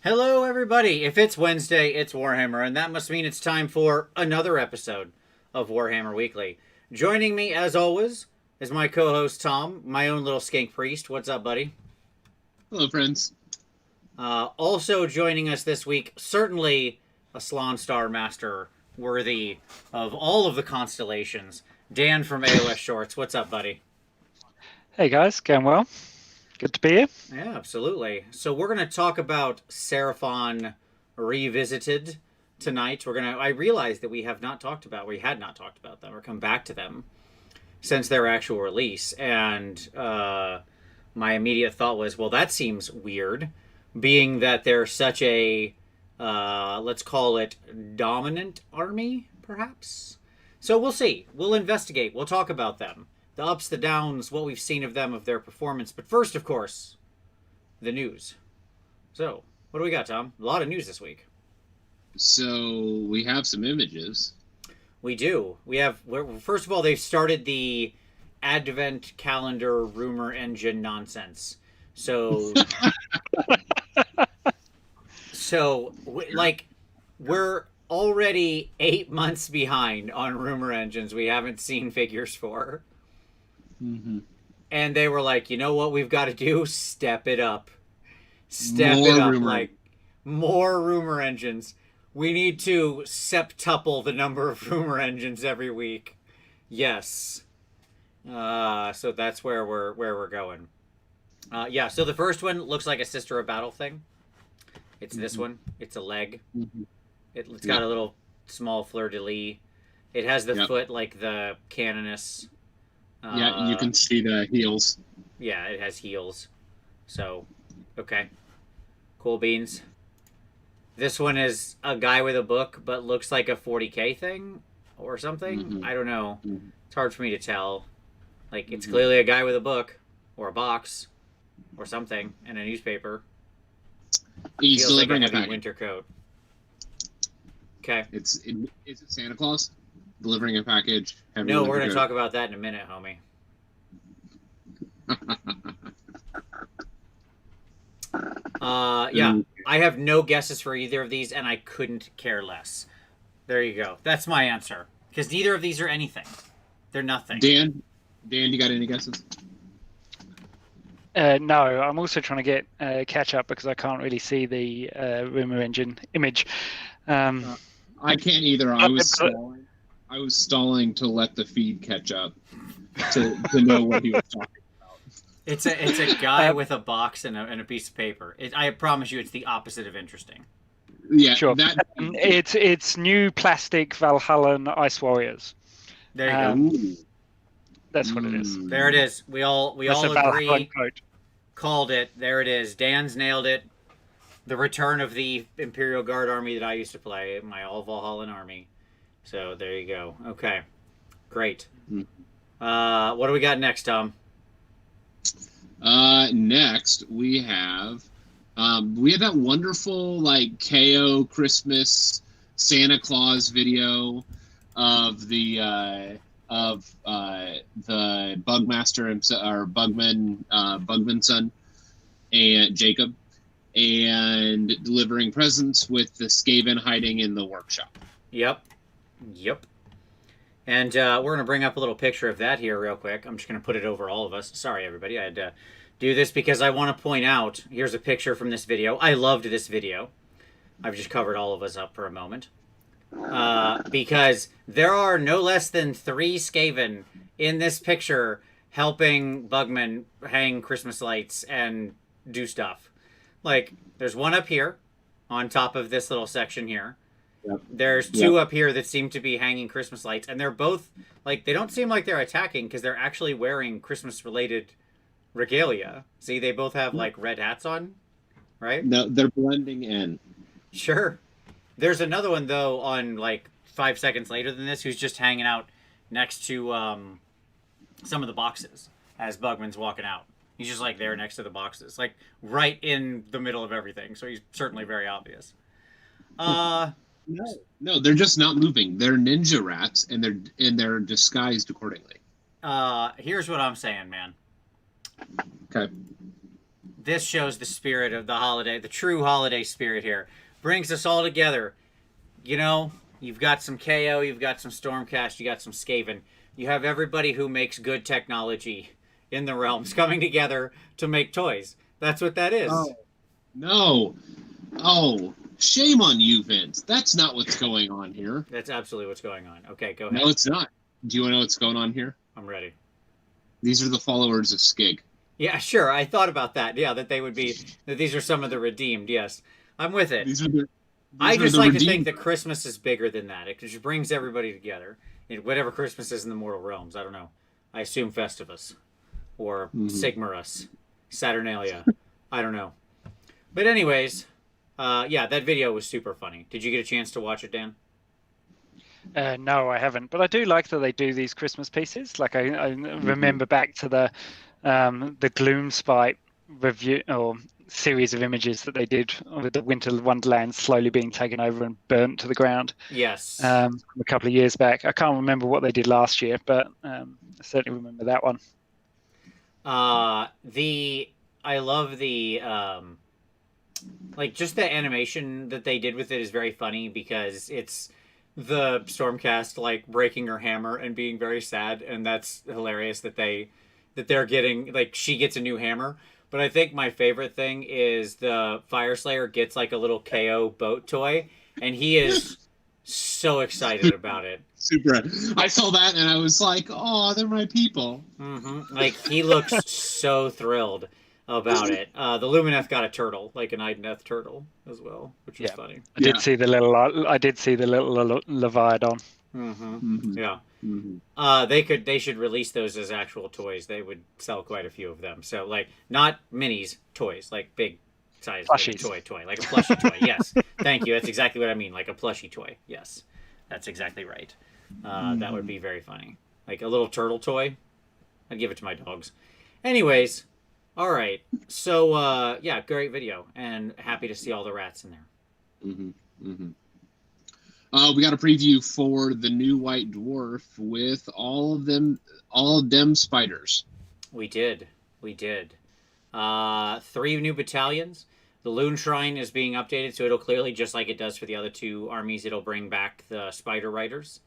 Hello, everybody. If it's Wednesday, it's Warhammer, and that must mean it's time for another episode of Warhammer Weekly. Joining me, as always, is my co-host Tom, my own little skink priest. What's up, buddy? Hello, friends. Also joining us this week, certainly a Slan Star Master worthy of all of the constellations, Dan from AOS Shorts. What's up, buddy? Hey guys, going well? Good to be here. Yeah, absolutely. So we're going to talk about Seraphon Revisited tonight. I realized that we had not talked about them. We're come back to them since their actual release. And my immediate thought was, well, that seems weird, being that they're such a, let's call it, dominant army, perhaps? So we'll see. We'll investigate. We'll talk about them. The ups, the downs, what we've seen of them, of their performance. But first, of course, the news. So, what do we got, Tom? A lot of news this week. So we have some images. We do. First of all, they've started the Advent calendar rumor engine nonsense. So, we're already 8 months behind on rumor engines we haven't seen figures for. Mm-hmm. And they were like, you know what we've got to do? Step it up. More rumor engines. We need to septuple the number of rumor engines every week. Yes. So that's where we're going. So the first one looks like a Sister of Battle thing. It's this one. It's a leg. Mm-hmm. It's got a little small fleur-de-lis. It has the foot like the Canoness. Yeah, you can see the heels. Yeah, it has heels. So, okay. Cool beans. This one is a guy with a book, but looks like a 40K thing or something. Mm-hmm. I don't know. Mm-hmm. It's hard for me to tell. Like, it's clearly a guy with a book or a box or something and a newspaper. He's Feels like a delivering a heavy package. winter coat. Okay. Is it Santa Claus delivering a package? No, we're going to talk about that in a minute, homie. I have no guesses for either of these, and I couldn't care less. There you go. That's my answer. Because neither of these are anything. They're nothing. Dan, you got any guesses? No, I'm also trying to get catch up because I can't really see the rumor engine image. I can't either. I was stalling to let the feed catch up to know what he was talking about. It's a guy with a box and a piece of paper. I promise you, it's the opposite of interesting. Yeah, sure. It's new plastic Valhallan Ice Warriors. There you go. That's what it is. There it is. We all agree. Called it. There it is. Dan's nailed it. The return of the Imperial Guard army that I used to play, my all Valhallan army. So there you go. Okay, great. What do we got next, Tom? Next we have that wonderful KO Christmas Santa Claus video of the Bugmaster himself, or Bugman's son, and Jacob, and delivering presents with the Skaven hiding in the workshop. Yep. And we're going to bring up a little picture of that here real quick. I'm just going to put it over all of us. Sorry, everybody. I had to do this because I want to point out, here's a picture from this video. I loved this video. I've just covered all of us up for a moment. Because there are no less than 3 Skaven in this picture helping Bugman hang Christmas lights and do stuff. Like, there's one up here on top of this little section here. Yep. There's 2 up here that seem to be hanging Christmas lights, and they're both, they don't seem like they're attacking because they're actually wearing Christmas-related regalia. See, they both have, red hats on, right? No, they're blending in. Sure. There's another one, though, on, 5 seconds later than this, who's just hanging out next to some of the boxes as Bugman's walking out. He's just, there next to the boxes. Right in the middle of everything, so he's certainly very obvious. No, they're just not moving. They're ninja rats, and they're disguised accordingly. Here's what I'm saying, man. Okay. this shows the spirit of the holiday, the true holiday spirit here. Brings us all together. You know, you've got some KO, you've got some Stormcast, you got some Skaven. You have everybody who makes good technology in the realms coming together to make toys. That's what that is. Oh, no. Oh, shame on you, Vince. That's not what's going on here. That's absolutely what's going on. Okay, go ahead. No, it's not. Do you want to know what's going on here? I'm ready. These are the followers of Skig. Yeah, sure. I thought about that. Yeah, that they would be, that these are some of the redeemed. Yes, I'm with it. I just like to think that Christmas is bigger than that. It just brings everybody together. Whatever Christmas is in the mortal realms. I don't know. I assume Festivus or Sigmarus, Saturnalia. I don't know. But anyways, yeah, that video was super funny. Did you get a chance to watch it, Dan? No, I haven't. But I do like that they do these Christmas pieces. Like I remember back to the Gloomspite review or series of images that they did with the Winter Wonderland slowly being taken over and burnt to the ground. Yes. A couple of years back. I can't remember what they did last year, but I certainly remember that one. I love the like just the animation that they did with it is very funny because it's the Stormcast like breaking her hammer and being very sad, and that's hilarious that they're getting like she gets a new hammer. But I think my favorite thing is the Fireslayer gets like a little KO boat toy, and he is so excited about it. Super. I saw that and I was like, "Oh, they're my people." Like he looks so thrilled about it. The Lumineth got a turtle, like an Ideneth turtle as well, which was funny. I did see the little Leviathan. Yeah. They should release those as actual toys. They would sell quite a few of them. So like not minis, toys, like big size like toy, like a plushie toy. Yes. Thank you. That's exactly what I mean, like a plushie toy. Yes. That's exactly right. That would be very funny. Like a little turtle toy. I'd give it to my dogs. Anyways, all right. So yeah, great video and happy to see all the rats in there. We got a preview for the new White Dwarf with all of them spiders. We did. 3 new battalions. The Loon Shrine is being updated, so it'll clearly, just like it does for the other 2 armies, it'll bring back the Spider Riders.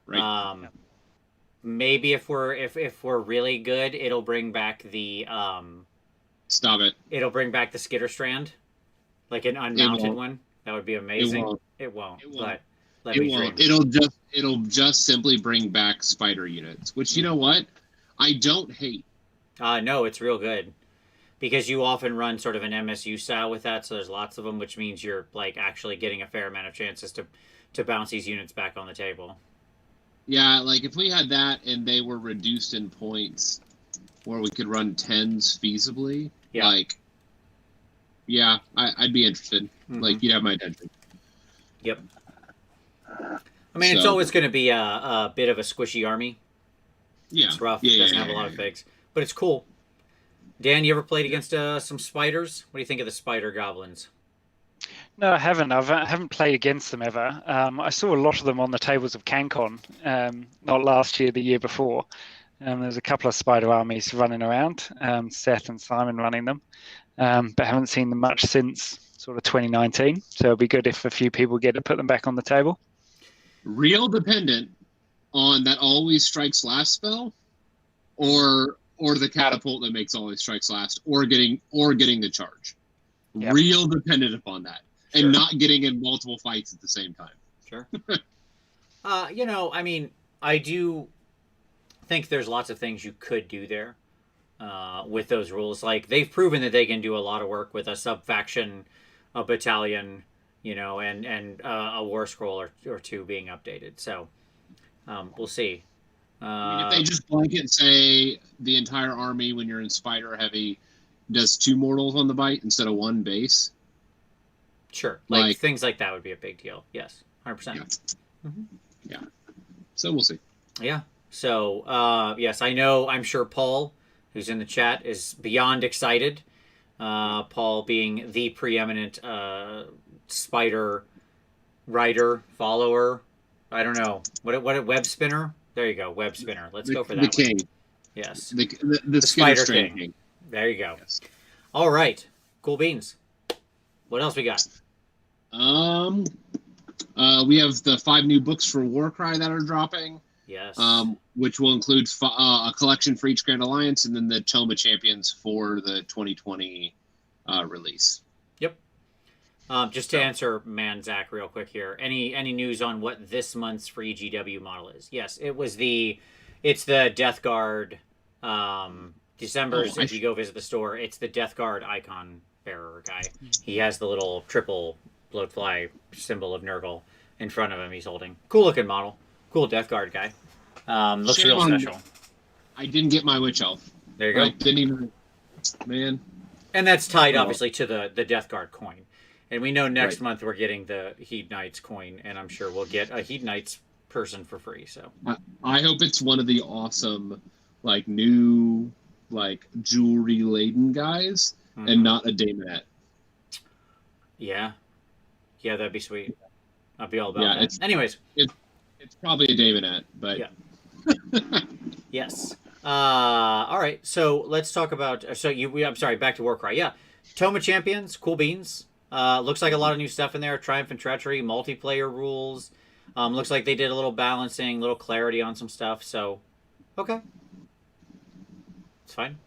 Right. Maybe if we're really good, it'll bring back the Stop it. It'll bring back the Skitterstrand, like an unmounted one. That would be amazing. It won't. But let me dream. It'll just simply bring back spider units, which you know what? I don't hate. No, it's real good. Because you often run sort of an MSU style with that, so there's lots of them, which means you're like actually getting a fair amount of chances to bounce these units back on the table. Yeah, like if we had that and they were reduced in points where we could run 10s feasibly, like, yeah, I'd be interested. Like, you'd have my attention. Yep. I mean, it's always going to be a bit of a squishy army. Yeah. It's rough. It doesn't have a lot of figs. But it's cool. Dan, you ever played against some spiders? What do you think of the spider goblins? No, I haven't. I haven't played against them ever. I saw a lot of them on the tables of CanCon, not last year, the year before. There's a couple of spider armies running around, Seth and Simon running them, but haven't seen them much since sort of 2019. So it'll be good if a few people get to put them back on the table. Real dependent on that always strikes last spell, or the catapult that makes always strikes last, or getting the charge. Yep. Real dependent upon that, and not getting in multiple fights at the same time. Sure. You know, I mean, I do think there's lots of things you could do there with those rules. Like they've proven that they can do a lot of work with a sub-faction, a battalion, you know, and a war scroll or 2 being updated. So we'll see. I mean, if they just blanket say the entire army when you're in Spider Heavy does 2 mortals on the bite instead of 1 base. Sure. Like things like that would be a big deal. Yes. 100%. Yeah. So we'll see. Yeah. So, yes, I'm sure Paul, who's in the chat, is beyond excited. Paul being the preeminent spider writer, follower. I don't know. What web spinner? There you go, web spinner. Let's go for that. The king. Yes. The Spider King. There you go. Yes. All right. Cool beans. What else we got? We have the 5 new books for Warcry that are dropping. Yes. Which will include a collection for each Grand Alliance, and then the Tome of Champions for the 2020 release. Yep. Just to answer Zach real quick here. Any news on what this month's free GW model is? Yes, it's the Death Guard. December's, if you go visit the store, it's the Death Guard icon bearer guy. He has the little triple bloatfly symbol of Nurgle in front of him. He's holding cool looking model, cool Death Guard guy. Looks real special. I didn't get my Witch Elf. There you go. Didn't even, man. And that's tied obviously to the Death Guard coin. And we know next month we're getting the Heed Knights coin, and I'm sure we'll get a Heed Knights person for free. So I hope it's one of the awesome, like, new, like, jewelry laden guys, and not a Daemonette. Yeah, that'd be sweet. I'd be all about that. Anyways, it's probably a Daemonette, but yeah. Yes. All right. So let's talk about. I'm sorry. Back to Warcry. Yeah. Tome of Champions. Cool beans. Looks like a lot of new stuff in there. Triumph and Treachery, multiplayer rules. Looks like they did a little balancing, little clarity on some stuff. So, okay. It's fine.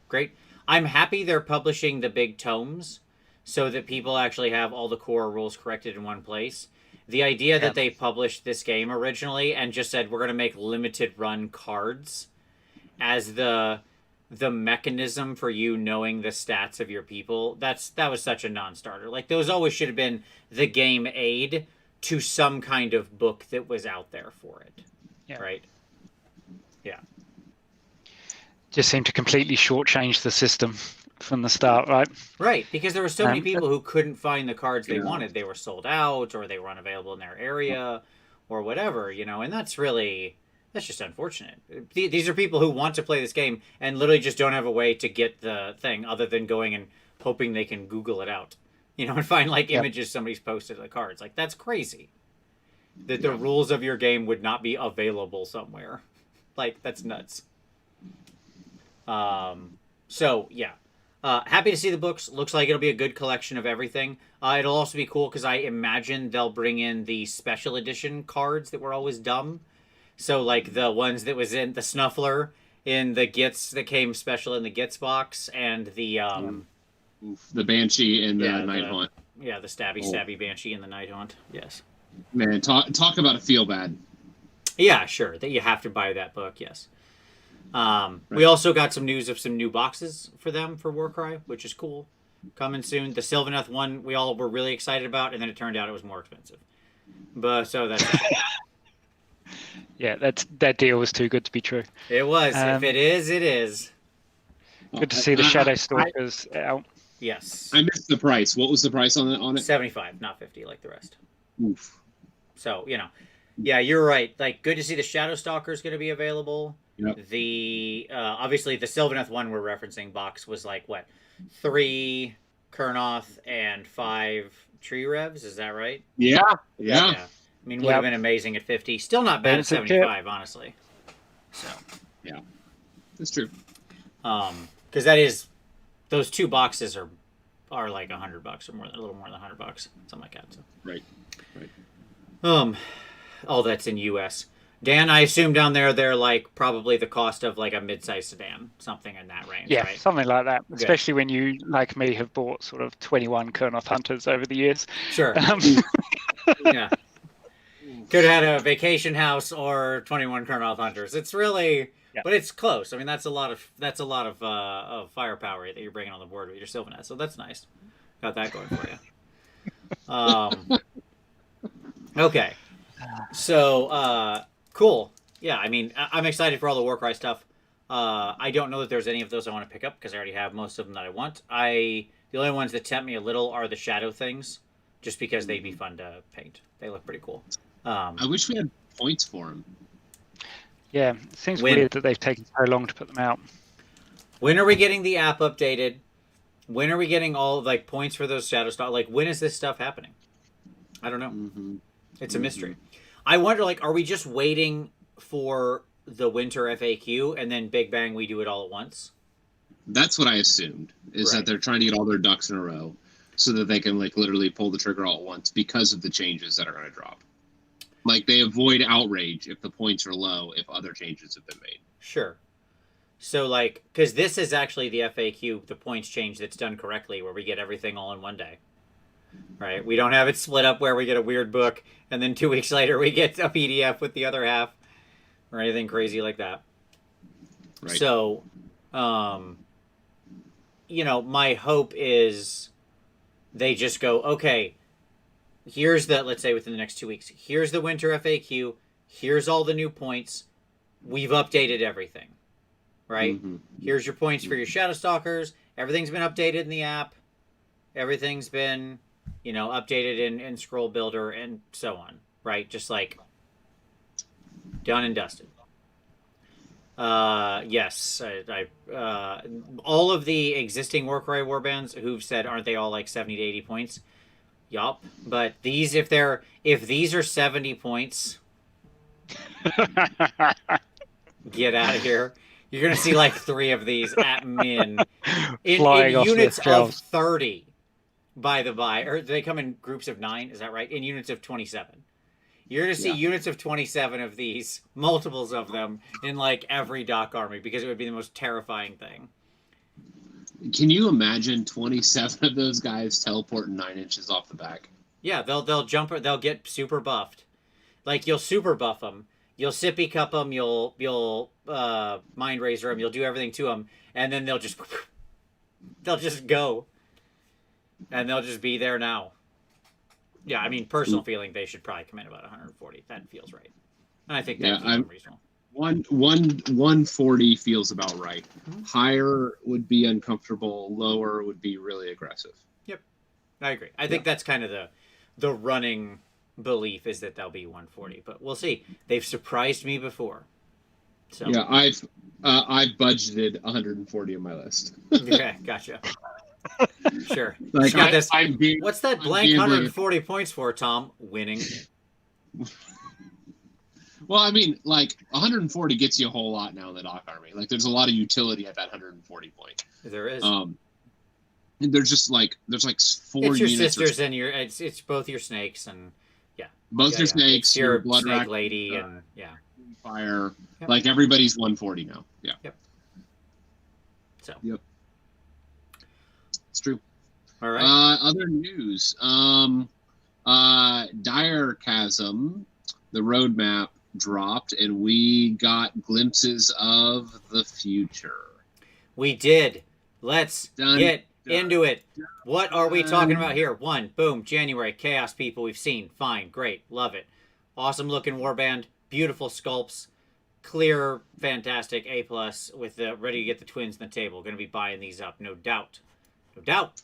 Great. I'm happy they're publishing the big tomes so that people actually have all the core rules corrected in one place. The idea that they published this game originally and just said we're going to make limited run cards as the mechanism for you knowing the stats of your people, that was such a non-starter. Like, those always should have been the game aid to some kind of book that was out there for it. Yeah. Right? Yeah. Just seemed to completely shortchange the system from the start, right? Right, because there were so many people who couldn't find the cards they wanted. They were sold out, or they were unavailable in their area, or whatever, and that's just unfortunate. These are people who want to play this game and literally just don't have a way to get the thing other than going and hoping they can Google it out, and find, like, images somebody's posted of the cards. Like, that's crazy. That the rules of your game would not be available somewhere. Like, that's nuts. So, yeah. Happy to see the books. Looks like it'll be a good collection of everything. It'll also be cool because I imagine they'll bring in the special edition cards that were always dumb. So, like, the ones that was in the Snuffler in the Gits that came special in the Gits box, and the Banshee and the Nighthaunt. Yeah, the stabby Banshee and the Nighthaunt. Yes. Man, talk about a feel bad. Yeah, sure. That you have to buy that book, yes. We also got some news of some new boxes for them for Warcry, which is cool. Coming soon. The Sylvaneth one we all were really excited about, and then it turned out it was more expensive. But so that's yeah, that deal was too good to be true. It was. If it is, it is. Good to see the Shadow Stalkers out. Yes. I missed the price. What was the price on it? 75, not 50 like the rest. Oof. So, yeah, you're right. Like, good to see the Shadow Stalkers going to be available. Yep. The obviously the Sylvaneth one we're referencing box was like what, 3 Kurnoth and 5 Tree Revs, is that right? Yeah. I mean, would have been amazing at 50. Still not bad at 75, honestly. So yeah, that's true. Because that is, those 2 boxes are like $100 or more, a little more than $100, something like that. So. Right. All that's in U.S. Dan, I assume down there they're like probably the cost of like a mid-sized sedan, something in that range. Yeah, right? Something like that. Good. Especially when you, like me, have bought sort of 21 Kurnoth Hunters over the years. Sure. Yeah. Could have had a vacation house or 21 Kurnoth Hunters. It's really, but it's close. I mean, that's a lot of firepower that you're bringing on the board with your Sylvaneth. So that's nice. Got that going for you. Okay. So, cool. Yeah, I mean, I'm excited for all the Warcry stuff. I don't know that there's any of those I want to pick up because I already have most of them that I want. The only ones that tempt me a little are the shadow things, just because they'd be fun to paint. They look pretty cool. I wish we had points for them. Yeah, it seems weird that they've taken so long to put them out. When are we getting the app updated? When are we getting all like points for those shadow stuff? Like, when is this stuff happening? I don't know. Mm-hmm. It's a mystery. I wonder, like, are we just waiting for the winter FAQ and then Big Bang we do it all at once? That's what I assumed, is that they're trying to get all their ducks in a row so that they can like literally pull the trigger all at once because of the changes that are going to drop. Like they avoid outrage if the points are low if other changes have been made. Sure. So like, because this is actually the FAQ, the points change that's done correctly, where we get everything all in one day. Right? We don't have it split up where we get a weird book and then 2 weeks later we get a PDF with the other half or anything crazy like that. Right. So, you know, my hope is they just go, okay, here's the, let's say within the next 2 weeks, here's the winter FAQ, here's all the new points, we've updated everything, right? Mm-hmm. Here's your points for your Shadowstalkers, everything's been updated in the app, everything's been, you know, updated in Scroll Builder and so on, right? Just like done and dusted. Yes, I all of the existing Warcry warbands who've said, aren't they all like 70 to 80 points? Yup. But these, if these are 70 points, get out of here. You're gonna see like 3 of these at min in units of 30. By the by, or they come in groups of 9. Is that right? In units of 27. You're going to see units of 27 of these, multiples of them, in like every dock army, because it would be the most terrifying thing. Can you imagine 27 of those guys teleporting 9 inches off the back? Yeah, they'll jump, they'll get super buffed. Like you'll super buff them, you'll sippy cup them, you'll mind razor them, you'll do everything to them, and then they'll just go, and they'll just be there now. Yeah, I mean, personal feeling, they should probably come in about 140. That feels right. And I think that's reasonable. 140 feels about right. Mm-hmm. Higher would be uncomfortable. Lower would be really aggressive. Yep. I agree. I think that's kind of the running belief, is that they'll be 140. But we'll see. They've surprised me before. So. Yeah, I've budgeted 140 on my list. Okay, gotcha. Sure. Like what's that blank 140 points for, Tom? Winning. Well, I mean, like 140 gets you a whole lot now in the dock army. Like, there's a lot of utility at that 140 point. There is. There's just like 4 it's your units. Sisters and your it's both your snakes and both your snakes, your blood snake rack, lady and fire. Yep. Like everybody's 140 now. Yeah. Yep. So. Yep. It's true. All right. Other news. Dire Chasm, the roadmap dropped, and we got glimpses of the future. We did. Let's get into it. What are we talking about here? 1, boom, January, Chaos People. We've seen. Fine, great, love it. Awesome looking warband, beautiful sculpts, clear, fantastic A+ with the ready to get the twins on the table. Going to be buying these up, no doubt. No doubt.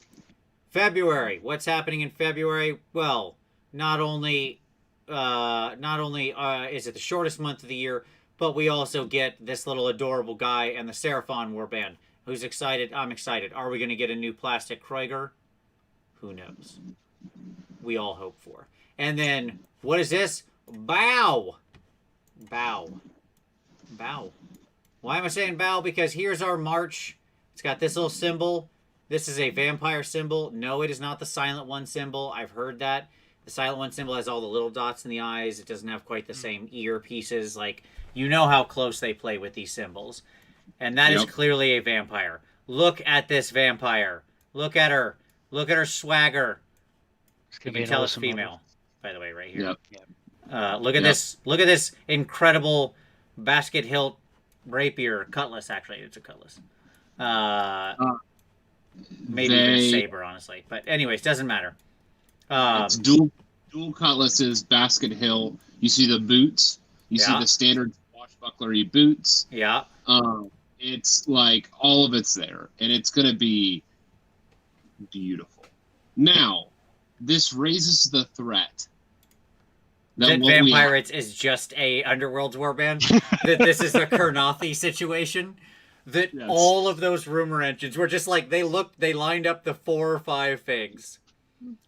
February. What's happening in February? Well, not only is it the shortest month of the year, but we also get this little adorable guy and the Seraphon warband. Who's excited? I'm excited. Are we going to get a new plastic Kreuger? Who knows? We all hope for. And then, what is this? Bow. Bow. Bow. Why am I saying bow? Because here's our march. It's got this little symbol. This is a vampire symbol. No, it is not the Silent One symbol. I've heard that. The Silent One symbol has all the little dots in the eyes. It doesn't have quite the same ear pieces. Like, you know how close they play with these symbols. And that is clearly a vampire. Look at this vampire. Look at her. Look at her swagger. You can tell it's female, by the way, right here. Yep. Look at this. Look at this incredible basket hilt rapier. Cutlass, actually. It's a cutlass. Maybe even a saber, honestly. But anyways, doesn't matter. It's dual cutlasses, basket hilt. You see the boots. You see the standard swashbucklery boots. Yeah. It's like all of it's there, and it's going to be beautiful. Now, this raises the threat that Vampire is just a Underworld's warband. That this is a Kurnothi situation. That all of those rumor engines were just like, they lined up the 4 or 5 figs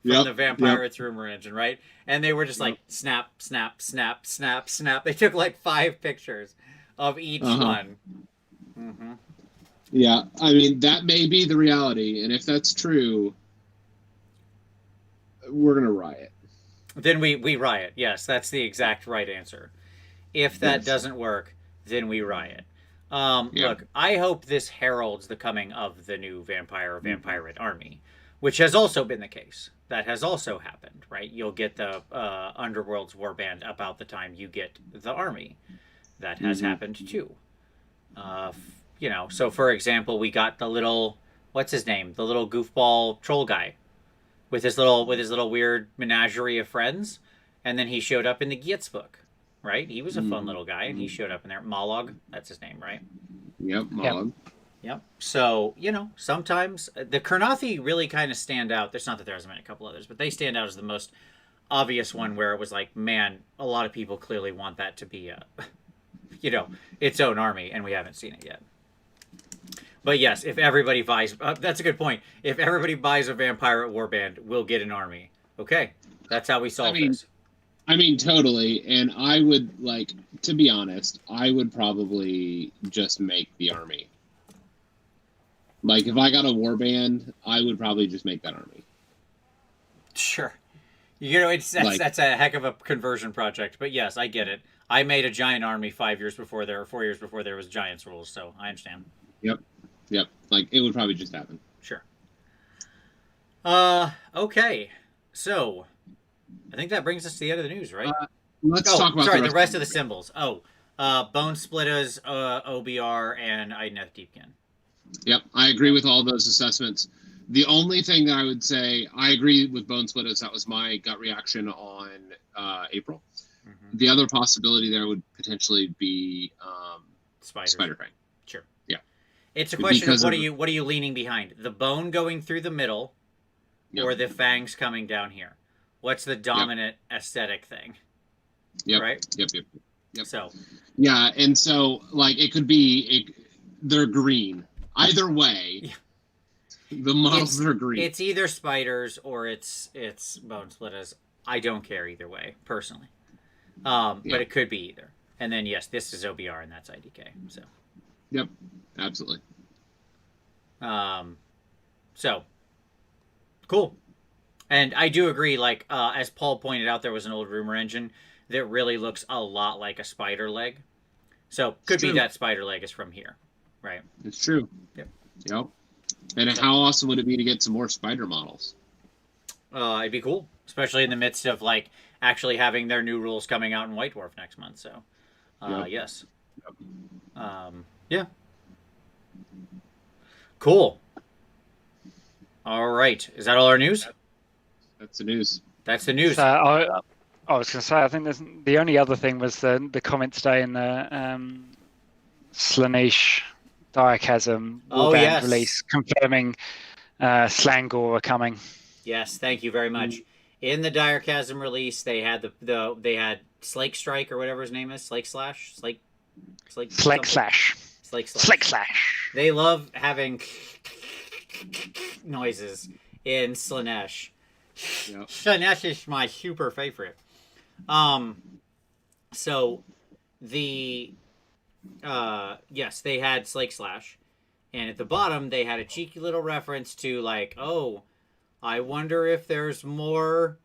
from the Vampire rumor engine, right? And they were just like, snap, snap, snap, snap, snap. They took like 5 pictures of each one. Mm-hmm. Yeah, I mean, that may be the reality, and if that's true, we're gonna riot. Then we riot. Yes, that's the exact right answer. If that Yes. doesn't work, then we riot. Yeah. Look, I hope this heralds the coming of the new vampire or vampirate army, which has also been the case. That has also happened, right? You'll get the Underworld's warband about the time you get the army. That has happened too. Uh, so for example, we got the little, what's his name? The little goofball troll guy with his little weird menagerie of friends, and then he showed up in the Gietz book, right? He was a fun little guy, and he showed up in there. Molog, that's his name, right? Yep. Molog. Yep. So sometimes the Kurnothi really kind of stand out. There's not that there hasn't been a couple others, but they stand out as the most obvious one where it was like, man, a lot of people clearly want that to be a, its own army, and we haven't seen it yet. But yes, if everybody buys, that's a good point. If everybody buys a vampire warband, we'll get an army. Okay, that's how we solve this. I mean, totally. And I would to be honest, I would probably just make the army. Like, if I got a warband, I would probably just make that army. Sure. That's a heck of a conversion project. But yes, I get it. I made a giant army 4 years before there was Giants rules, so I understand. Yep. Like, it would probably just happen. Sure. Okay. So, I think that brings us to the end of the news, right? Let's talk about the rest of the symbols. Bone Splitters, OBR, and Idneth Deepkin. Yep, I agree with all those assessments. The only thing that I would say, I agree with Bone Splitters. That was my gut reaction on April. Mm-hmm. The other possibility there would potentially be Spider Fang. Sure. Yeah. It's a question of what are you leaning behind? The bone going through the middle, or the fangs coming down here? What's the dominant aesthetic thing? Yep. Right? Yep. So. Yeah, and so it could be they're green. Either way, the models are green. It's either spiders or it's bone splitters. I don't care either way, personally. But it could be either. And then yes, this is OBR and that's IDK. So. Yep, absolutely. So cool. And I do agree, as Paul pointed out, there was an old rumor engine that really looks a lot like a spider leg. So could be that spider leg is from here, right? It's true. Yep. And how awesome would it be to get some more spider models? It'd be cool, especially in the midst of actually having their new rules coming out in White Dwarf next month. So, yes. Yep. Yeah. Cool. All right. Is that all our news? That's the news. That's the news. I was going to say, I think the only other thing was the comment today in the Slaanesh Diachasm warband release confirming Slangor are coming. Yes, thank you very much. In the Diachasm release, they had they had Slake Strike or whatever his name is, Slake Slash. They love having noises in Slaanesh. Yep. Slaanesh is my super favorite. So the yes, they had Slake Slash, and at the bottom they had a cheeky little reference to I wonder if there's more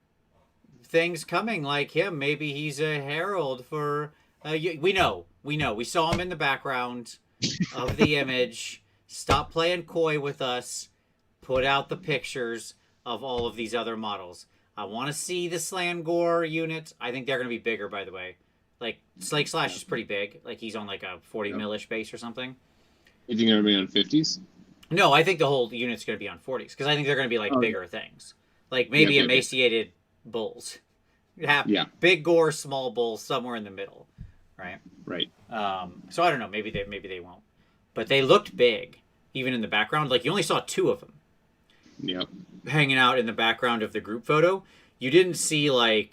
things coming like him. Maybe he's a herald for. We know. We saw him in the background of the image. Stop playing coy with us. Put out the pictures of all of these other models. I want to see the Slangor unit. I think they're going to be bigger, by the way. Slake Slash is pretty big. He's on a 40 millish base or something. You think they're going to be on 50s? No, I think the whole unit's going to be on 40s because I think they're going to be bigger things. Maybe emaciated bulls. Big gore, small bulls, somewhere in the middle. Right? Right. So I don't know. Maybe they won't. But they looked big, even in the background. You only saw 2 of them. Yep. Hanging out in the background of the group photo. You didn't see a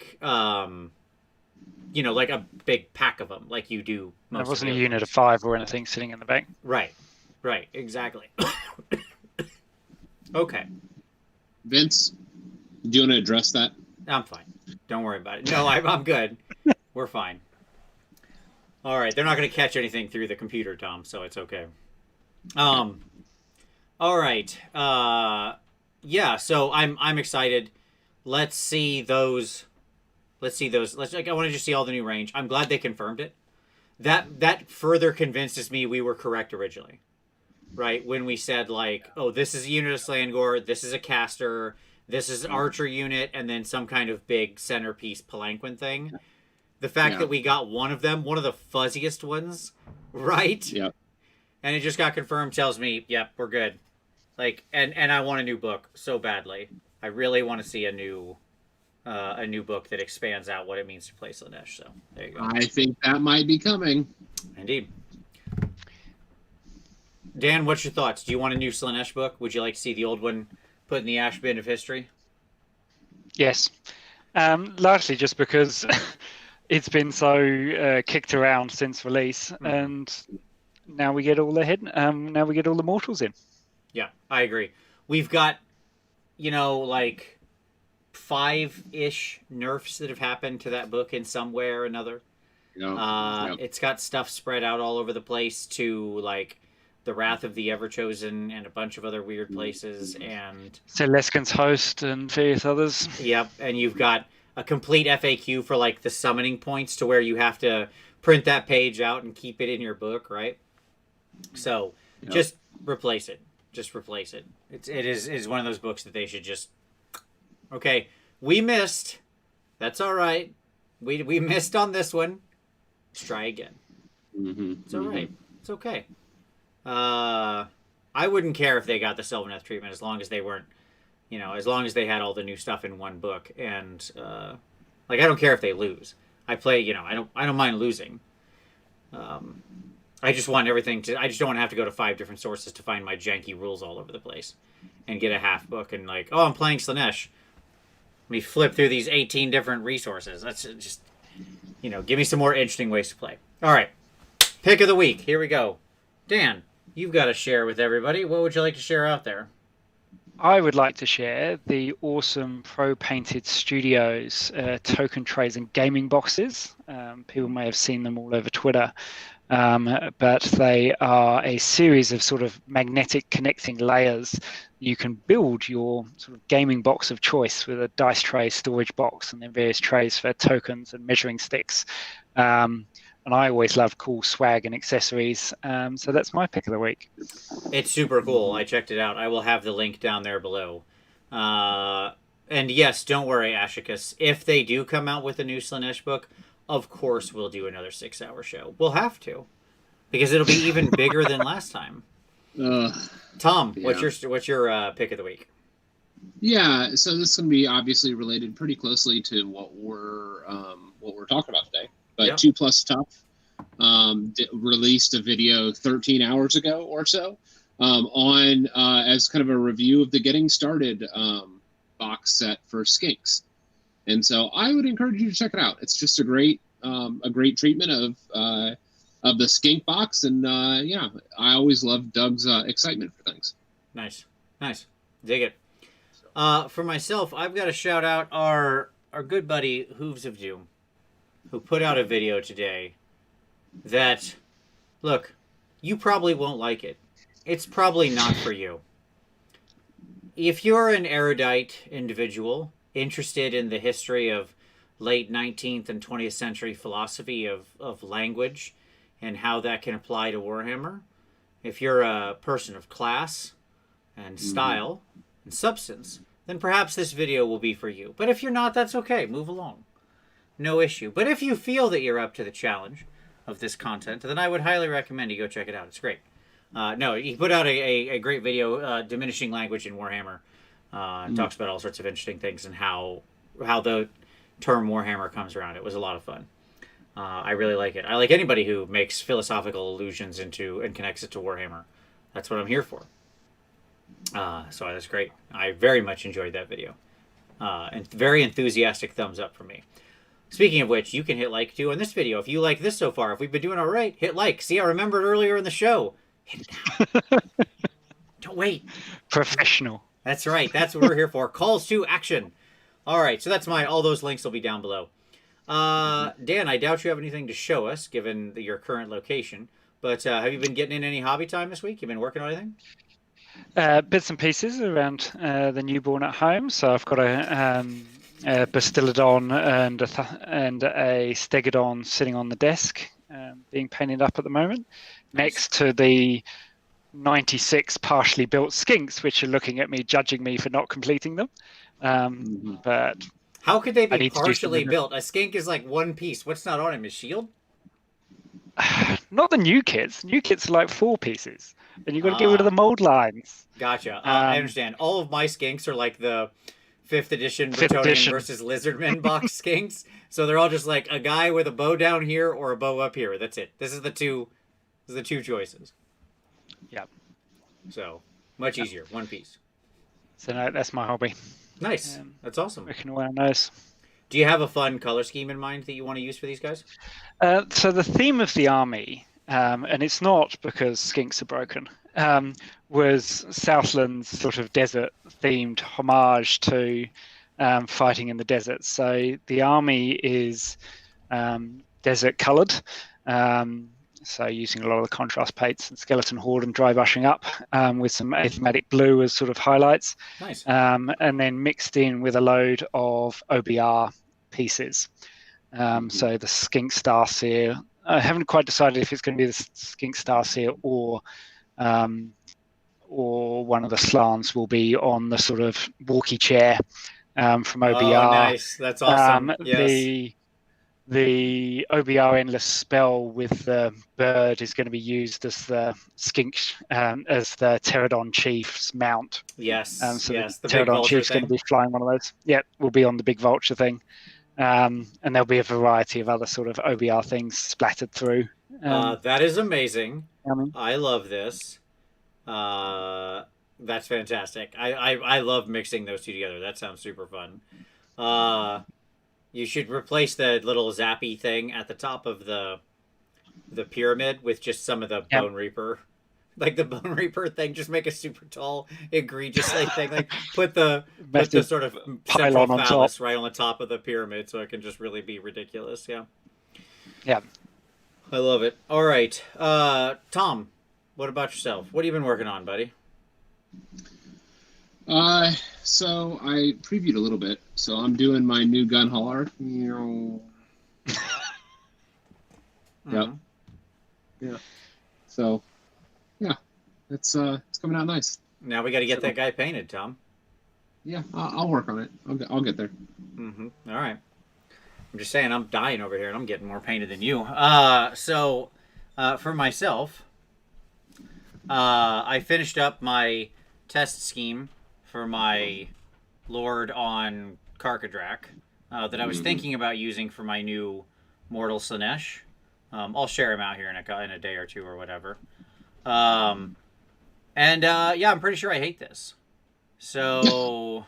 big pack of them like you do. There wasn't a unit of 5 or anything sitting in the back. Right. Exactly. Okay. Vince, do you want to address that? I'm fine. Don't worry about it. No, I'm good. We're fine. All right. They're not going to catch anything through the computer, Tom, so it's okay. All right. Yeah. So I'm excited. Let's see those. Let's see those. I want to just see all the new range. I'm glad they confirmed it. That further convinces me we were correct originally, right? When we said like, oh, this is a unit of Slangor, this is a caster, this is an archer unit, and then some kind of big centerpiece palanquin thing. The fact that we got one of them, one of the fuzziest ones, right? Yep. And it just got confirmed, tells me, yep, we're good. Like, and I want a new book so badly. I really want to see a new book that expands out what it means to play Slaanesh. So there you go. I think that might be coming. Indeed. Dan, what's your thoughts? Do you want a new Slaanesh book? Would you like to see the old one put in the ash bin of history? Yes. Largely just because it's been so kicked around since release, and now we get all the now we get all the mortals in. Yeah, I agree. We've got, like 5-ish nerfs that have happened to that book in some way or another. Yep. It's got stuff spread out all over the place to like the Wrath of the Everchosen and a bunch of other weird places, and Leskin's Host and various others. Yep, and you've got a complete FAQ for like the summoning points to where you have to print that page out and keep it in your book, right? So just replace it. Just replace it. It is one of those books that they should just. Okay, we missed. That's all right. We missed on this one. Let's try again. It's all right. It's okay. I wouldn't care if they got the Sylvaneth treatment as long as they weren't, as long as they had all the new stuff in one book. And I don't care if they lose. I play. I don't mind losing. I just want everything to. I just don't want to have to go to 5 different sources to find my janky rules all over the place, and get a half book and like, oh, I'm playing Slaanesh. Let me flip through these 18 different resources. That's just, give me some more interesting ways to play. All right, pick of the week. Here we go. Dan, you've got to share with everybody. What would you like to share out there? I would like to share the awesome Pro Painted Studios token trays and gaming boxes. People may have seen them all over Twitter. But they are a series of sort of magnetic connecting layers. You can build your sort of gaming box of choice with a dice tray, storage box, and then various trays for tokens and measuring sticks. And I always love cool swag and accessories. So that's my pick of the week. It's super cool. I checked it out. I will have the link down there below. And yes, don't worry, Ashicus. If they do come out with a new Slaanesh book, of course we'll do another 6-hour show. We'll have to, because it'll be even bigger than last time. Tom, yeah. what's your pick of the week? Yeah, so this is going to be obviously related pretty closely to what we're talking about today. But Yep. 2 Plus Tough released a video 13 hours ago or so on as kind of a review of the Getting Started box set for Skinks. And so I would encourage you to check it out. It's just a great treatment of the Skink box, and I always love Doug's excitement for things. Nice, dig it. For myself, I've got to shout out our good buddy Hooves of Doom, who put out a video today. That, look, you probably won't like it. It's probably not for you. If you're an erudite individual interested in the history of late 19th and 20th century philosophy of language and how that can apply to Warhammer, if you're a person of class and style and substance, then perhaps this video will be for you. But if you're not, that's okay. Move along. No issue. But if you feel that you're up to the challenge of this content, then I would highly recommend you go check it out. It's great. No, he put out a great video, Diminishing Language in Warhammer. Talks about all sorts of interesting things and how the term Warhammer comes around. It was a lot of fun. I really like it. I like anybody who makes philosophical allusions into and connects it to Warhammer. That's what I'm here for. So that's great. I very much enjoyed that video. And very enthusiastic thumbs up from me. Speaking of which, you can hit like too on this video. If you like this so far, if we've been doing all right, hit like. See, I remembered earlier in the show. Hit it now. Don't wait. Professional. That's right. That's what we're here for. Calls to action. All right. So that's all those links will be down below. Dan, I doubt you have anything to show us, given your current location. But have you been getting in any hobby time this week? You been working on anything? Bits and pieces around the newborn at home. So I've got a Bastillodon and a Stegodon sitting on the desk, being painted up at the moment, Nice. next to the 96 partially built skinks, which are looking at me, judging me for not completing them. But how could they I be need to do partially something. built? A skink is like one piece. What's not on him? His shield? Not the new kits. New kits are like 4 pieces. Then you've got to get rid of Ah, the mold lines. gotcha. I understand. All of my skinks are like the 5th edition Bretonian versus Lizardmen box skinks. So they're all just like a guy with a bow down here or a bow up here. That's it. This is the two choices. Yep. So much easier. One piece. So no, that's my hobby. Nice. That's awesome. Working away on those. Do you have a fun color scheme in mind that you want to use for these guys? So the theme of the army, and it's not because skinks are broken, was Southland's sort of desert-themed homage to fighting in the desert. So the army is desert-coloured, so using a lot of the contrast paints and skeleton horde and dry brushing up, with some athematic blue as sort of highlights. Nice. And then mixed in with a load of OBR pieces. So the Skink Starseer, I haven't quite decided if it's going to be the Skink Starseer or one of the slants will be on the sort of walkie chair from OBR. Oh, nice. That's awesome. Yes. The OBR endless spell with the bird is going to be used as the skink, as the Pterodon chief's mount. Yes. So yes. the Pterodon chief's going to be flying one of those. Yeah, will be on the big vulture thing. And there'll be a variety of other sort of OBR things splattered through. That is amazing. I love this. That's fantastic. I love mixing those two together. That sounds super fun. You should replace the little zappy thing at the top of the pyramid with just some of the Bone Reaper. Like the Bone Reaper thing, just make a super tall, egregious thing. Like put the sort of central phallus right on the top of the pyramid, so it can just really be ridiculous. Yeah. Yeah. I love it. All right, Tom, what about yourself? What have you been working on, buddy? So I previewed a little bit. So I'm doing my new gun hauler. Yep. Yeah. So. Yeah, it's coming out nice. Now we got to get that guy painted, Tom. Yeah, I'll work on it. I'll get there. Mm-hmm. All right. I'm just saying, I'm dying over here, and I'm getting more painted than you. So for myself, I finished up my test scheme for my Lord on Karkadrak that I was thinking about using for my new Mortal Slanesh. I'll share him out here in a day or two or whatever. Yeah, I'm pretty sure I hate this. So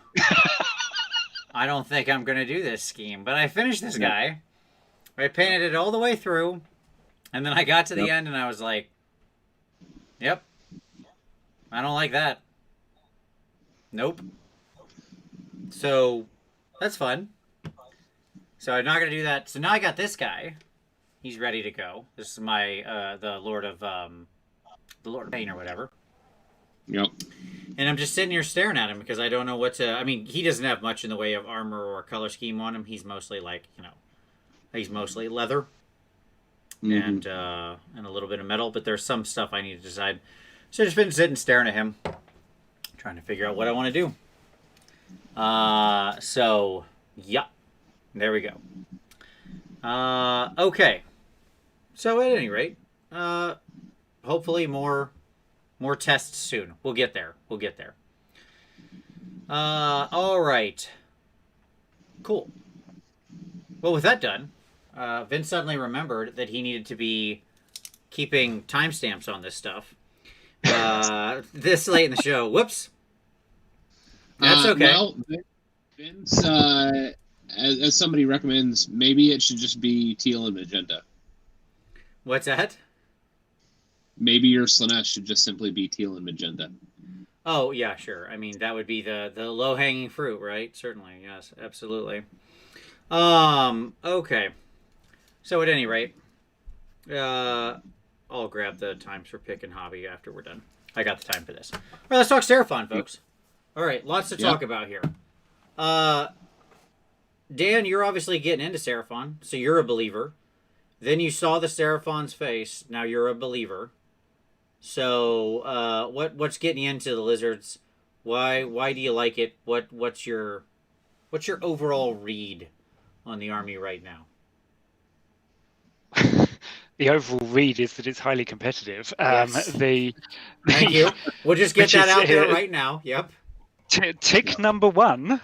I don't think I'm going to do this scheme. But I finished this guy. I painted it all the way through. And then I got to the end and I was like, yep. I don't like that. Nope. So that's fun. So I'm not going to do that. So now I got this guy. He's ready to go. This is my, the Lord of Pain or whatever. Yep. And I'm just sitting here staring at him because I don't know what to... I mean, he doesn't have much in the way of armor or color scheme on him. He's mostly like, he's mostly leather and a little bit of metal. But there's some stuff I need to decide. So I've just been sitting staring at him, trying to figure out what I want to do. So, yeah. There we go. Okay. So at any rate, hopefully more tests soon. We'll get there. All right. Cool. Well, with that done, Vince suddenly remembered that he needed to be keeping timestamps on this stuff. This late in the show. Whoops. That's okay. Well, Vince, as somebody recommends, maybe it should just be teal and magenta. What's that? Maybe your Slanesh should just simply be teal and magenta. Oh, yeah, sure. I mean, that would be the low-hanging fruit, right? Certainly, yes, absolutely. Okay. So at any rate, I'll grab the times for pick and hobby after we're done. I got the time for this. All right, let's talk Seraphon, folks. All right, lots to talk about here. Dan, you're obviously getting into Seraphon, so you're a believer. Then you saw the Seraphon's face. Now you're a believer. So, what's getting you into the lizards? Why do you like it? What's your overall read on the army right now? The overall read is that it's highly competitive. Yes. Thank you. We'll just get that out there right now. Yep. Tick number one,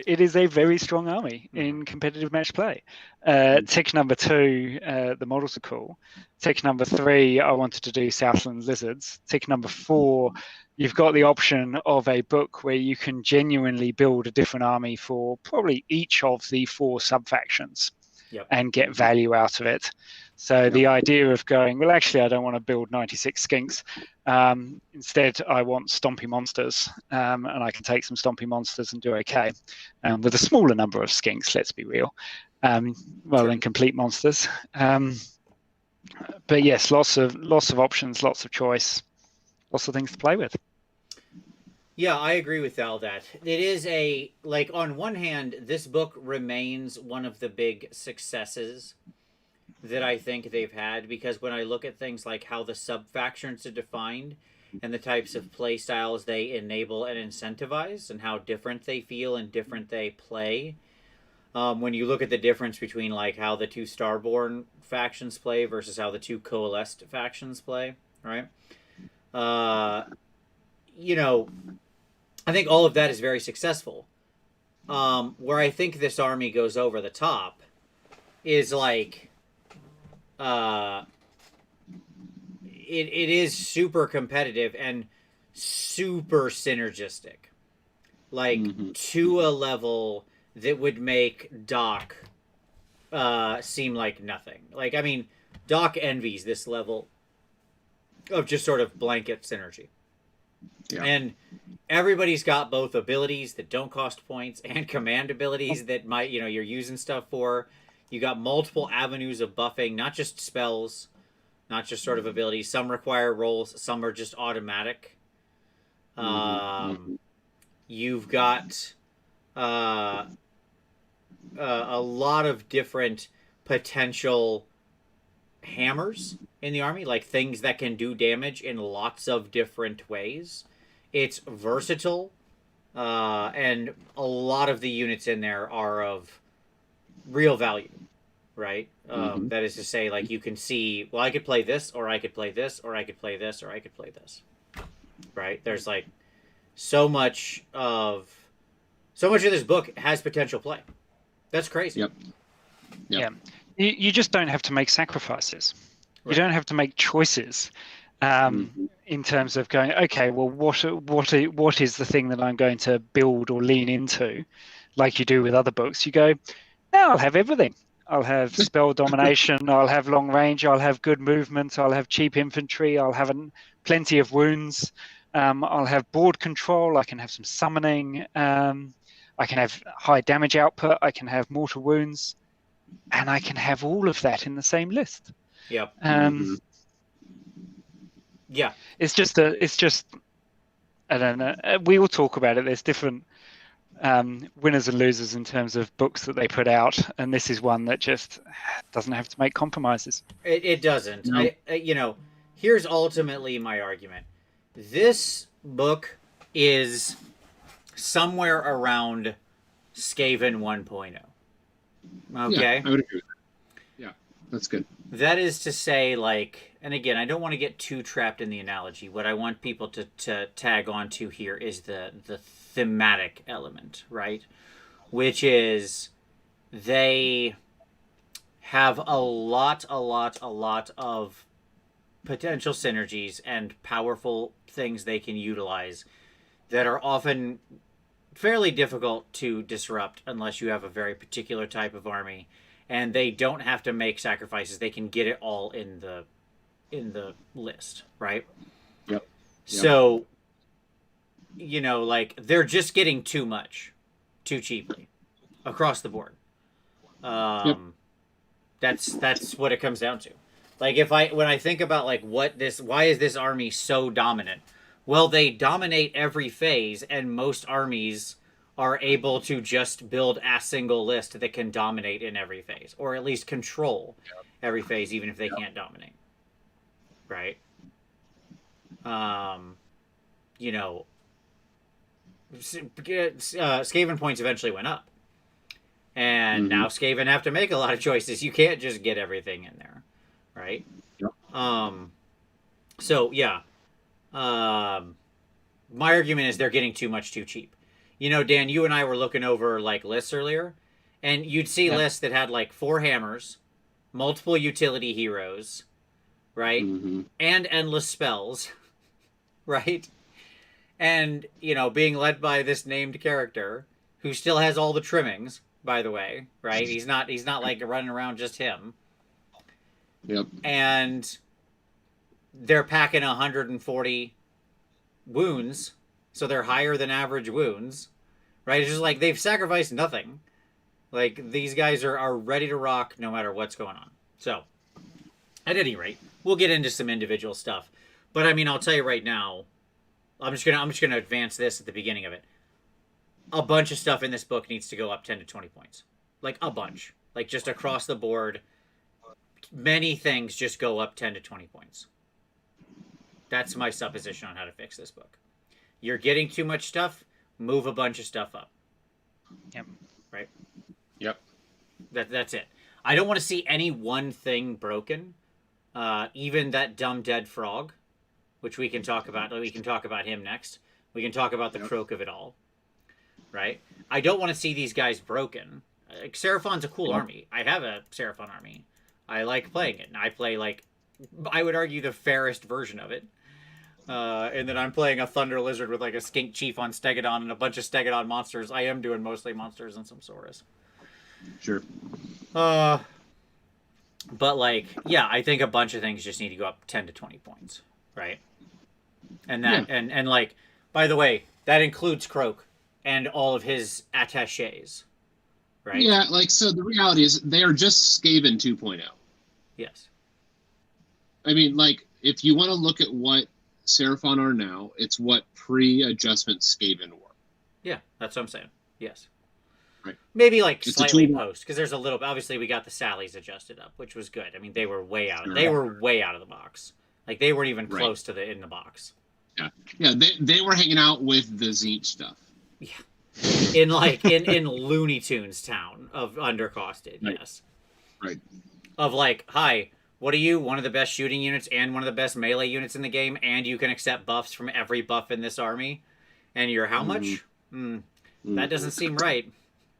it is a very strong army in competitive match play. Tick number two, the models are cool. Tick number three, I wanted to do Southland Lizards. Tick number four, you've got the option of a book where you can genuinely build a different army for probably each of the 4 sub-factions. Yep. And get value out of it. So the idea of going, well, actually, I don't want to build 96 skinks. Instead, I want stompy monsters, and I can take some stompy monsters and do okay with a smaller number of skinks. Let's be real, rather than complete monsters. But yes, lots of options, lots of choice, lots of things to play with. Yeah, I agree with all that. It is on one hand, this book remains one of the big successes that I think they've had, because when I look at things like how the sub-factions are defined and the types of play styles they enable and incentivize and how different they feel and different they play, when you look at the difference between like how the 2 Starborn factions play versus how the 2 Coalesced factions play, right? I think all of that is very successful. Where I think this army goes over the top is like, it is super competitive and super synergistic, like to a level that would make Doc seem like nothing. Like, I mean, Doc envies this level of just sort of blanket synergy. Yeah. And everybody's got both abilities that don't cost points and command abilities that might, you're using stuff for. You got multiple avenues of buffing, not just spells, not just sort of abilities. Some require rolls, some are just automatic. You've got a lot of different potential hammers in the army, like things that can do damage in lots of different ways. It's versatile, and a lot of the units in there are of real value, right? That is to say, like, you can see, well, I could play this, or I could play this, or I could play this, or I could play this, right? There's like so much of this book has potential play. That's crazy. Yep. Yeah. You just don't have to make sacrifices. Right. You don't have to make choices. In terms of going, okay, well, what is the thing that I'm going to build or lean into, like you do with other books? You go, no, I'll have everything. I'll have spell domination. I'll have long range. I'll have good movement. I'll have cheap infantry. I'll have plenty of wounds. I'll have board control. I can have some summoning. I can have high damage output. I can have mortal wounds, and I can have all of that in the same list. Yep. Yeah, it's just I don't know. We all talk about it. There's different winners and losers in terms of books that they put out, and this is one that just doesn't have to make compromises. It doesn't. No. Here's ultimately my argument. This book is somewhere around Skaven 1.0. Okay? Yeah, I would agree with that. Yeah, that's good. That is to say, like, and again, I don't want to get too trapped in the analogy. What I want people to tag onto here is the thematic element, right? Which is they have a lot of potential synergies and powerful things they can utilize that are often fairly difficult to disrupt unless you have a very particular type of army. And they don't have to make sacrifices. They can get it all in the list, right? Yep. So, like, they're just getting too much, too cheaply, across the board. That's what it comes down to. Like when I think about like why is this army so dominant? Well, they dominate every phase, and most armies are able to just build a single list that can dominate in every phase, or at least control every phase, even if they can't dominate. Right? You know, Skaven points eventually went up, and now Skaven have to make a lot of choices. You can't just get everything in there, right? Yep. So yeah, my argument is they're getting too much too cheap. You know, Dan, you and I were looking over like lists earlier, and you'd see lists that had like 4 hammers, multiple utility heroes, right, and endless spells, right, and you know, being led by this named character who still has all the trimmings, by the way, right? He's not like running around just him. Yep. And they're packing 140 wounds, so they're higher than average wounds, right? It's just like they've sacrificed nothing. Like these guys are ready to rock no matter what's going on. So, at any rate, we'll get into some individual stuff. But I mean, I'll tell you right now, I'm just gonna advance this at the beginning of it. A bunch of stuff in this book needs to go up 10 to 20 points. Like a bunch. Like just across the board, many things just go up 10 to 20 points. That's my supposition on how to fix this book. You're getting too much stuff, move a bunch of stuff up. Yep. Right? Yep. That's it. I don't want to see any one thing broken. Even that dumb dead frog, which we can talk about. We can talk about him next. We can talk about the croak of it all. Right? I don't want to see these guys broken. Seraphon's a cool army. I have a Seraphon army. I like playing it. And I play, like, I would argue the fairest version of it. And then I'm playing a Thunder Lizard with, like, a Skink Chief on Stegodon and a bunch of Stegodon monsters. I am doing mostly monsters and some Saurus. Sure. But, like, yeah, I think a bunch of things just need to go up 10 to 20 points. Right? And that, and like, by the way, that includes Croak and all of his attachés, right? Yeah, like, so the reality is they are just Skaven 2.0. Yes. I mean, like, if you want to look at what Seraphon are now, it's what pre-adjustment Skaven were. Yeah, that's what I'm saying. Yes. Right. Maybe, like, It's slightly post, because there's a little, obviously we got the Sallies adjusted up, which was good. I mean, they were way out. They were way out of the box. Like, they weren't even close to in the box. Yeah. Yeah, they were hanging out with the Tzeentch stuff. Yeah. In, like, in Looney Tunes town of undercosted, yes. Right. Of, like, hi, what are you? One of the best shooting units and one of the best melee units in the game, and you can accept buffs from every buff in this army? And you're how much? That doesn't seem right.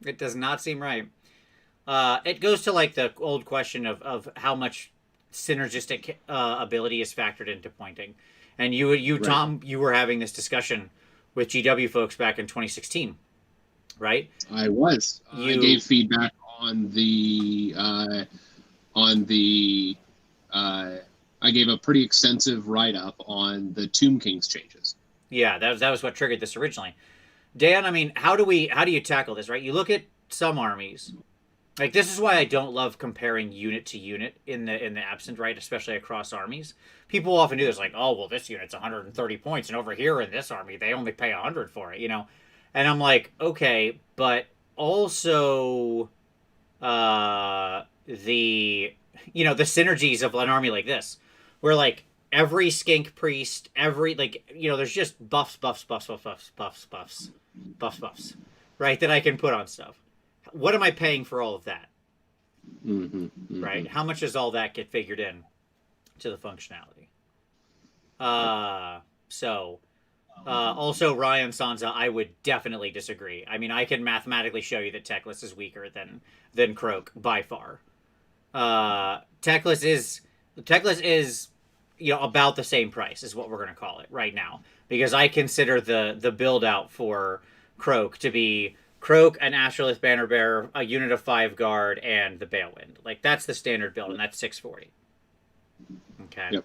It does not seem right. It goes to, like, the old question of how much synergistic ability is factored into pointing. And you Tom, you were having this discussion with GW folks back in 2016, right? I was. I gave feedback on the I gave a pretty extensive write-up on the Tomb King's changes. Yeah, that was what triggered this originally. Dan, I mean, how do you tackle this, right? You look at some armies. Like, this is why I don't love comparing unit to unit in the Absent, right? Especially across armies. People often do this, like, oh, well, this unit's 130 points, and over here in this army, they only pay 100 for it, you know? And I'm like, okay, but also the synergies of an army like this, where, like, every Skink Priest, there's just buffs, right, that I can put on stuff. What am I paying for all of that? Right? How much does all that get figured in to the functionality? Also, Ryan Sansa, I would definitely disagree. I mean, I can mathematically show you that Teclis is weaker than Croak by far. Teclis is about the same price is what we're going to call it right now, because I consider the build out for Croak to be Croak, an Astrolith Banner Bearer, a unit of 5 guard, and the Balewind. Like, that's the standard build, and that's 640. Okay. Yep.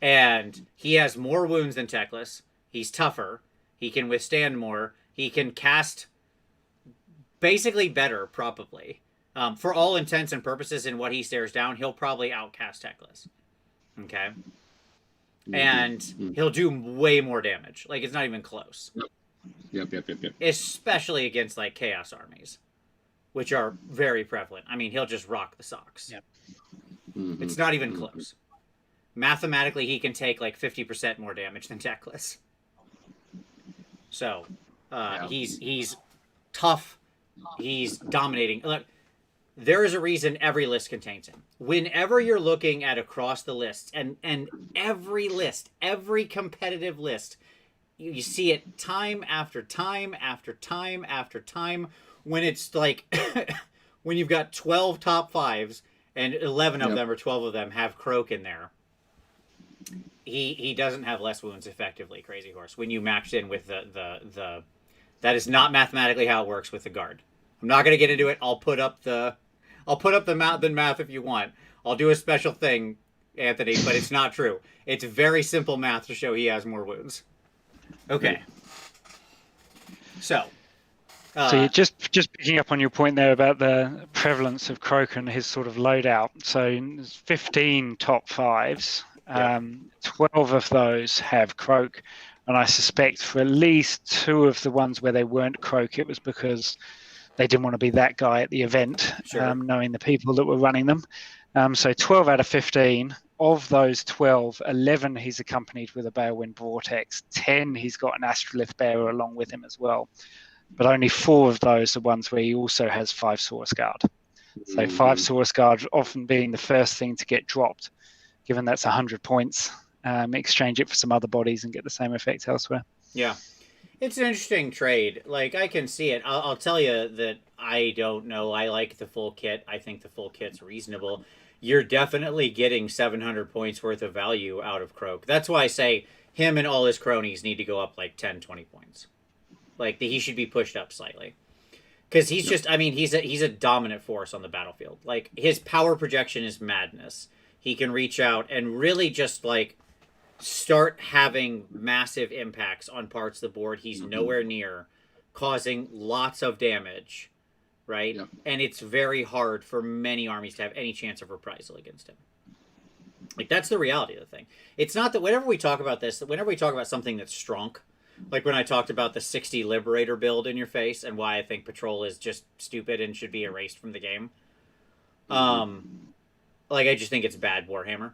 And he has more wounds than Teclis. He's tougher. He can withstand more. He can cast basically better, probably. For all intents and purposes, in what he stares down, he'll probably outcast Teclis. Okay? And he'll do way more damage. Like, it's not even close. Yep. Especially against, like, Chaos armies, which are very prevalent. I mean, he'll just rock the socks. Yep. It's not even close. Mathematically, he can take, like, 50% more damage than Teclis. So, he's tough. He's dominating. Look, there is a reason every list contains him. Whenever you're looking at across the lists, and every list, every competitive list, you see it time after time after time after time, when it's like, when you've got 12 top 5s, and 11 of them or 12 of them have Croak in there. He doesn't have less wounds effectively, Crazy Horse, when you matched in with the that is not mathematically how it works with the guard. I'm not going to get into it. I'll put up the math if you want. I'll do a special thing, Anthony, but it's not true. It's very simple math to show he has more wounds. Okay. So you're just picking up on your point there about the prevalence of Croak and his sort of loadout. So there's 15 top 5s. 12 of those have Croak, and I suspect for at least 2 of the ones where they weren't Croak, it was because they didn't want to be that guy at the event, knowing the people that were running them. So 12 out of 15. Of those 12, 11 he's accompanied with a Balewind Vortex. 10 he's got an Astrolith Bearer along with him as well. But only 4 of those are ones where he also has 5 Saurus Guard. So 5 Saurus Guard often being the first thing to get dropped, given that's 100 points. Exchange it for some other bodies and get the same effect elsewhere. Yeah. It's an interesting trade. Like, I can see it. I'll tell you that I don't know. I like the full kit. I think the full kit's reasonable. You're definitely getting 700 points worth of value out of Croak. That's why I say him and all his cronies need to go up like 10, 20 points. Like, he should be pushed up slightly. Because he's just, I mean, he's a dominant force on the battlefield. Like, his power projection is madness. He can reach out and really just, like, start having massive impacts on parts of the board he's nowhere near, causing lots of damage, right? Yep. And it's very hard for many armies to have any chance of reprisal against him. Like, that's the reality of the thing. It's not that whenever we talk about this, whenever we talk about something that's strong, like when I talked about the 60 Liberator build in your face and why I think Patrol is just stupid and should be erased from the game. Like, I just think it's bad Warhammer.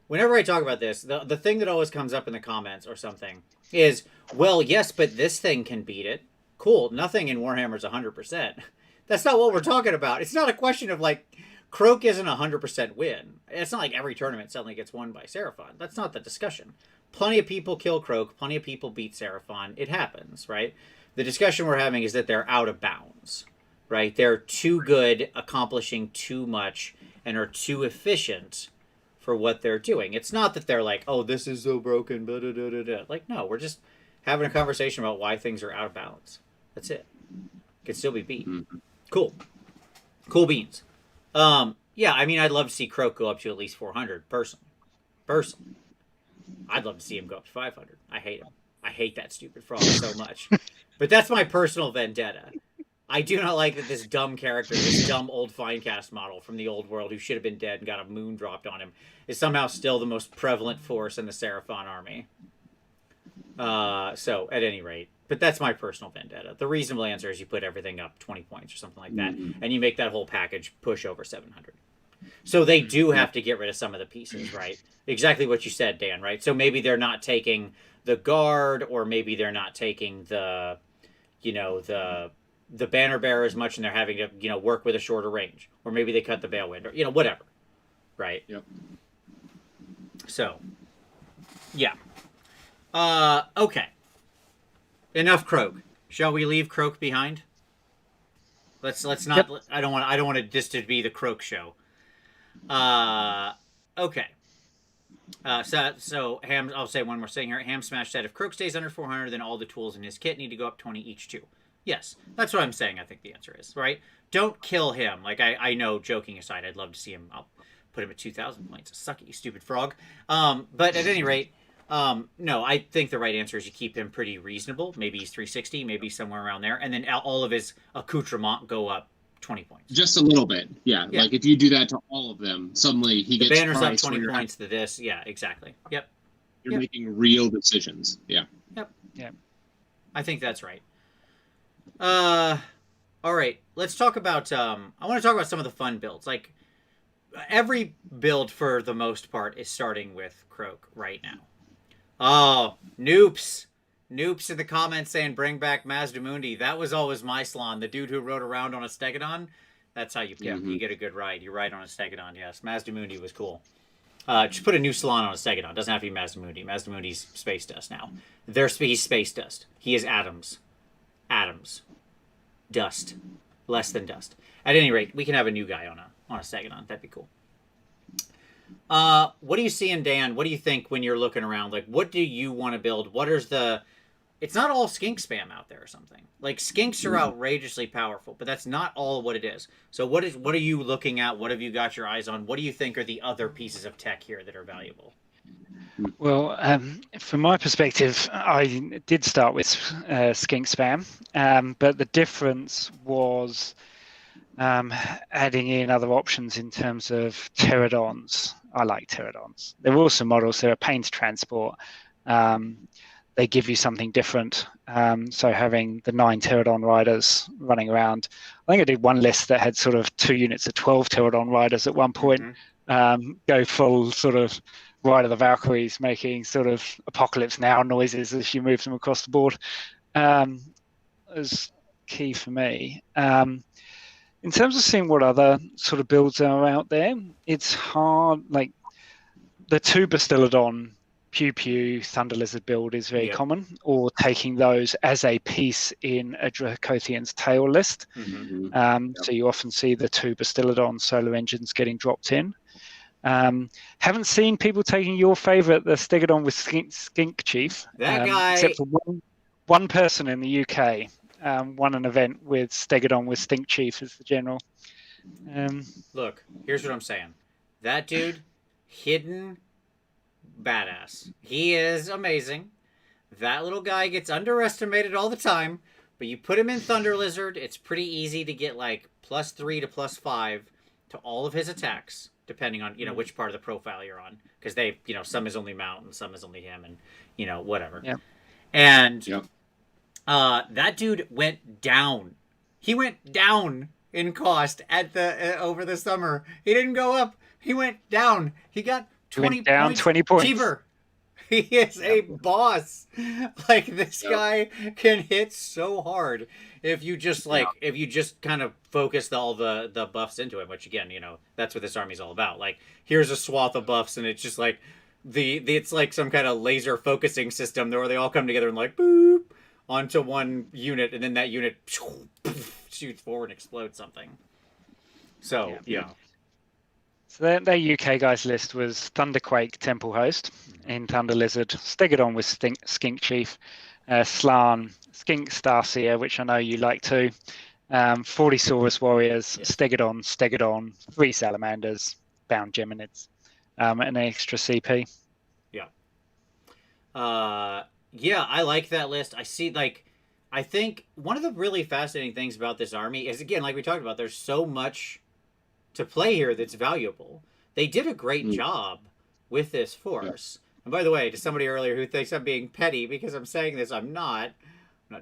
Whenever I talk about this, the thing that always comes up in the comments or something is, well, yes, but this thing can beat it. Cool. Nothing in Warhammer is 100%. That's not what we're talking about. It's not a question of, like, Croak isn't a 100% win. It's not like every tournament suddenly gets won by Seraphon. That's not the discussion. Plenty of people kill Croak. Plenty of people beat Seraphon. It happens, right? The discussion we're having is that they're out of bounds, right? They're too good, accomplishing too much, and are too efficient for what they're doing. It's not that they're like, oh, this is so broken, blah, blah, blah, blah. Like, no, we're just having a conversation about why things are out of balance. That's it. Can still be beat. Cool. Cool beans. Yeah, I mean, I'd love to see Croak go up to at least 400, personally. I'd love to see him go up to 500. I hate him. I hate that stupid frog so much. But that's my personal vendetta. I do not like that this dumb character, this dumb old Finecast model from the old world who should have been dead and got a moon dropped on him, is somehow still the most prevalent force in the Seraphon army. So, at any rate. But that's my personal vendetta. The reasonable answer is you put everything up 20 points or something like that, and you make that whole package push over 700. So they do have to get rid of some of the pieces, right? Exactly what you said, Dan, right? So maybe they're not taking the guard, or maybe they're not taking the, you know, the banner bearer as much, and they're having to, you know, work with a shorter range. Or maybe they cut the Balewind, or, you know, whatever. Right? Yep. So, yeah. Okay. Enough Croak. Shall we leave Croak behind? Let's not. Yep. I don't want this to be the Croak show. Okay. So Ham. I'll say one more thing here. Ham Smash said if Croak stays under 400, then all the tools in his kit need to go up 20 each too. Yes, that's what I'm saying. I think the answer is right. Don't kill him. Like I know. Joking aside, I'd love to see him. I'll put him at 2,000 points. Suck it, you stupid frog. But at any rate. No, I think the right answer is you keep him pretty reasonable. Maybe he's 360, maybe somewhere around there. And then all of his accoutrement go up 20 points. Just a little bit, yeah. Like if you do that to all of them, suddenly he the gets banner's up price 20 where points to this. Yeah, exactly. Yep. you're making real decisions. Yeah. Yeah. I think that's right. All right. Let's talk about. I want to talk about some of the fun builds. Like every build, for the most part, is starting with Croak right now. Oh, Noops in the comments saying bring back Mazdamundi. That was always my Slon, the dude who rode around on a Stegodon. That's how you you get a good ride. You ride on a Stegodon. Yes, Mazdamundi was cool. Just put a new Salon on a Stegodon. Doesn't have to be Mazdamundi. Mazdamundi's space dust now. He's space dust. He is atoms. Atoms. Dust. Less than dust. At any rate, we can have a new guy on a Stegodon. That'd be cool. What are you seeing, Dan? What do you think when you're looking around? Like, what do you want to build? What is the... It's not all skink spam out there or something. Like, skinks are outrageously powerful, but that's not all what it is. So what are you looking at? What have you got your eyes on? What do you think are the other pieces of tech here that are valuable? Well, from my perspective, I did start with skink spam, but the difference was adding in other options in terms of pterodons. I like pterodons. They're awesome models. They're a pain to transport. They give you something different. So having the 9 pterodon riders running around, I think I did one list that had sort of 2 units of 12 pterodon riders at one point. Go full sort of Ride of the Valkyries, making sort of Apocalypse Now noises as you move them across the board. Is key for me. In terms of seeing what other sort of builds are out there, it's hard. Like the 2 Bastiladon Pew Pew Thunder Lizard build is very common, or taking those as a piece in a Dracothian's Tail list. So you often see the 2 Bastiladon solar engines getting dropped in. Haven't seen people taking your favorite, the Stegodon with Skink Chief. That guy. Except for one person in the UK won an event with Stegodon with Stink Chief as the general. Look, here's what I'm saying. That dude, hidden badass. He is amazing. That little guy gets underestimated all the time, but you put him in Thunder Lizard, it's pretty easy to get like +3 to +5 to all of his attacks, depending on, which part of the profile you're on. Because they, some is only Mount and some is only him and, whatever. Yeah. And that dude went down. He went down in cost at the over the summer. He didn't go up. He went down. He got 20 points 20 points cheaper. He is a boss. Like, this guy can hit so hard if you just kind of focus all the buffs into him, which again, that's what this army's all about. Like, here's a swath of buffs and it's just like it's like some kind of laser focusing system where they all come together and like boop onto one unit, and then that unit shoots forward and explodes something. So, So their UK guys list was Thunderquake Temple Host in Thunder Lizard, Stegodon with Skink Chief, Slan, Skink Starseer, which I know you like too, 40 Saurus Warriors, Stegodon, 3 Salamanders, Bound Geminids, and an extra CP. Yeah, I like that list. I think one of the really fascinating things about this army is, again, like we talked about, there's so much to play here that's valuable. They did a great job with this force. And by the way, to somebody earlier who thinks I'm being petty because I'm saying this, I'm not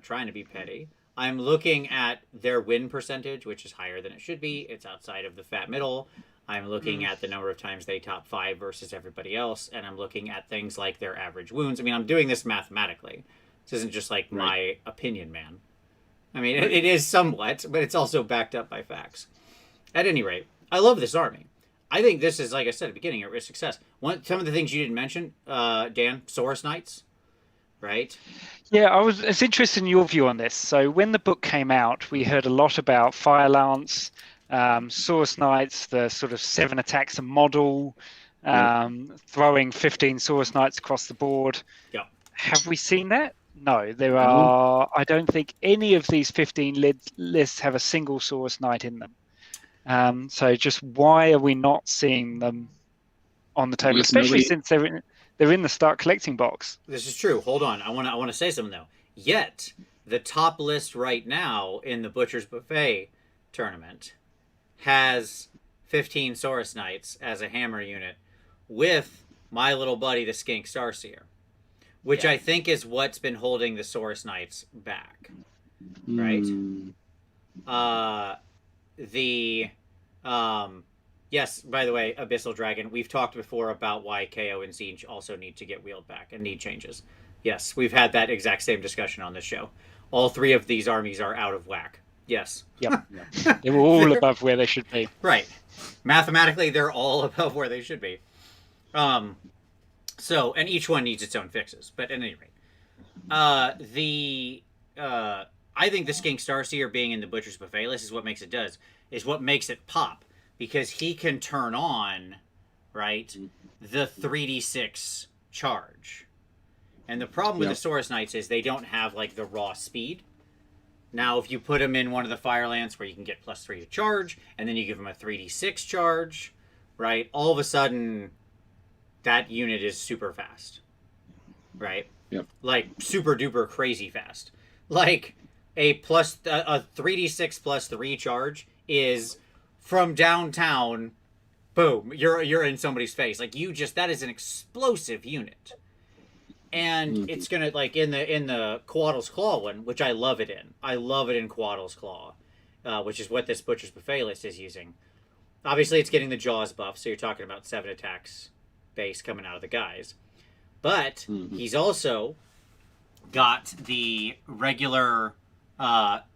trying to be petty. I'm looking at their win percentage, which is higher than it should be. It's outside of the fat middle. I'm looking at the number of times they top 5 versus everybody else, and I'm looking at things like their average wounds. I mean, I'm doing this mathematically. This isn't just like my opinion, man. I mean, it is somewhat, but it's also backed up by facts. At any rate, I love this army. I think this is, like I said at the beginning, a success. Some of the things you didn't mention, Dan, Saurus Knights, right? Yeah, it's interested in your view on this. So when the book came out, we heard a lot about Fire Lance, Saurus Knights, the sort of 7 attacks a model, throwing 15 Saurus Knights across the board. Yeah. Have we seen that? No, there are. I don't think any of these 15 lists have a single Saurus Knight in them. So just why are we not seeing them on the table, especially since they're in the start collecting box? This is true. Hold on. I want to say something though. Yet the top list right now in the Butcher's Buffet tournament has 15 Saurus Knights as a hammer unit with my little buddy, the Skink Starseer, which I think is what's been holding the Saurus Knights back, right? Yes, by the way, Abyssal Dragon, we've talked before about why KO and Siege also need to get wheeled back and need changes. Yes, we've had that exact same discussion on this show. All three of these armies are out of whack. Yes. Yep. They were all above where they should be. Right. Mathematically, they're all above where they should be. So, and each one needs its own fixes. But at any rate, I think the Skink Starseer being in the Butcher's Buffet list is what makes it pop. Because he can turn on, right, the 3d6 charge. And the problem with the Saurus Knights is they don't have, like, the raw speed. Now, if you put him in one of the Firelance where you can get +3 to charge, and then you give him a 3d6 charge, right, all of a sudden, that unit is super fast. Right? Yep. Like, super duper crazy fast. Like, a 3d6 +3 charge is from downtown, boom, you're in somebody's face. Like, that is an explosive unit. And it's gonna, like, in the Coatl's Claw one, which I love it in. I love it in Coatl's Claw, which is what this Butcher's Buffet list is using. Obviously, it's getting the Jaws buff, so you're talking about 7 attacks base coming out of the guys. But he's also got the regular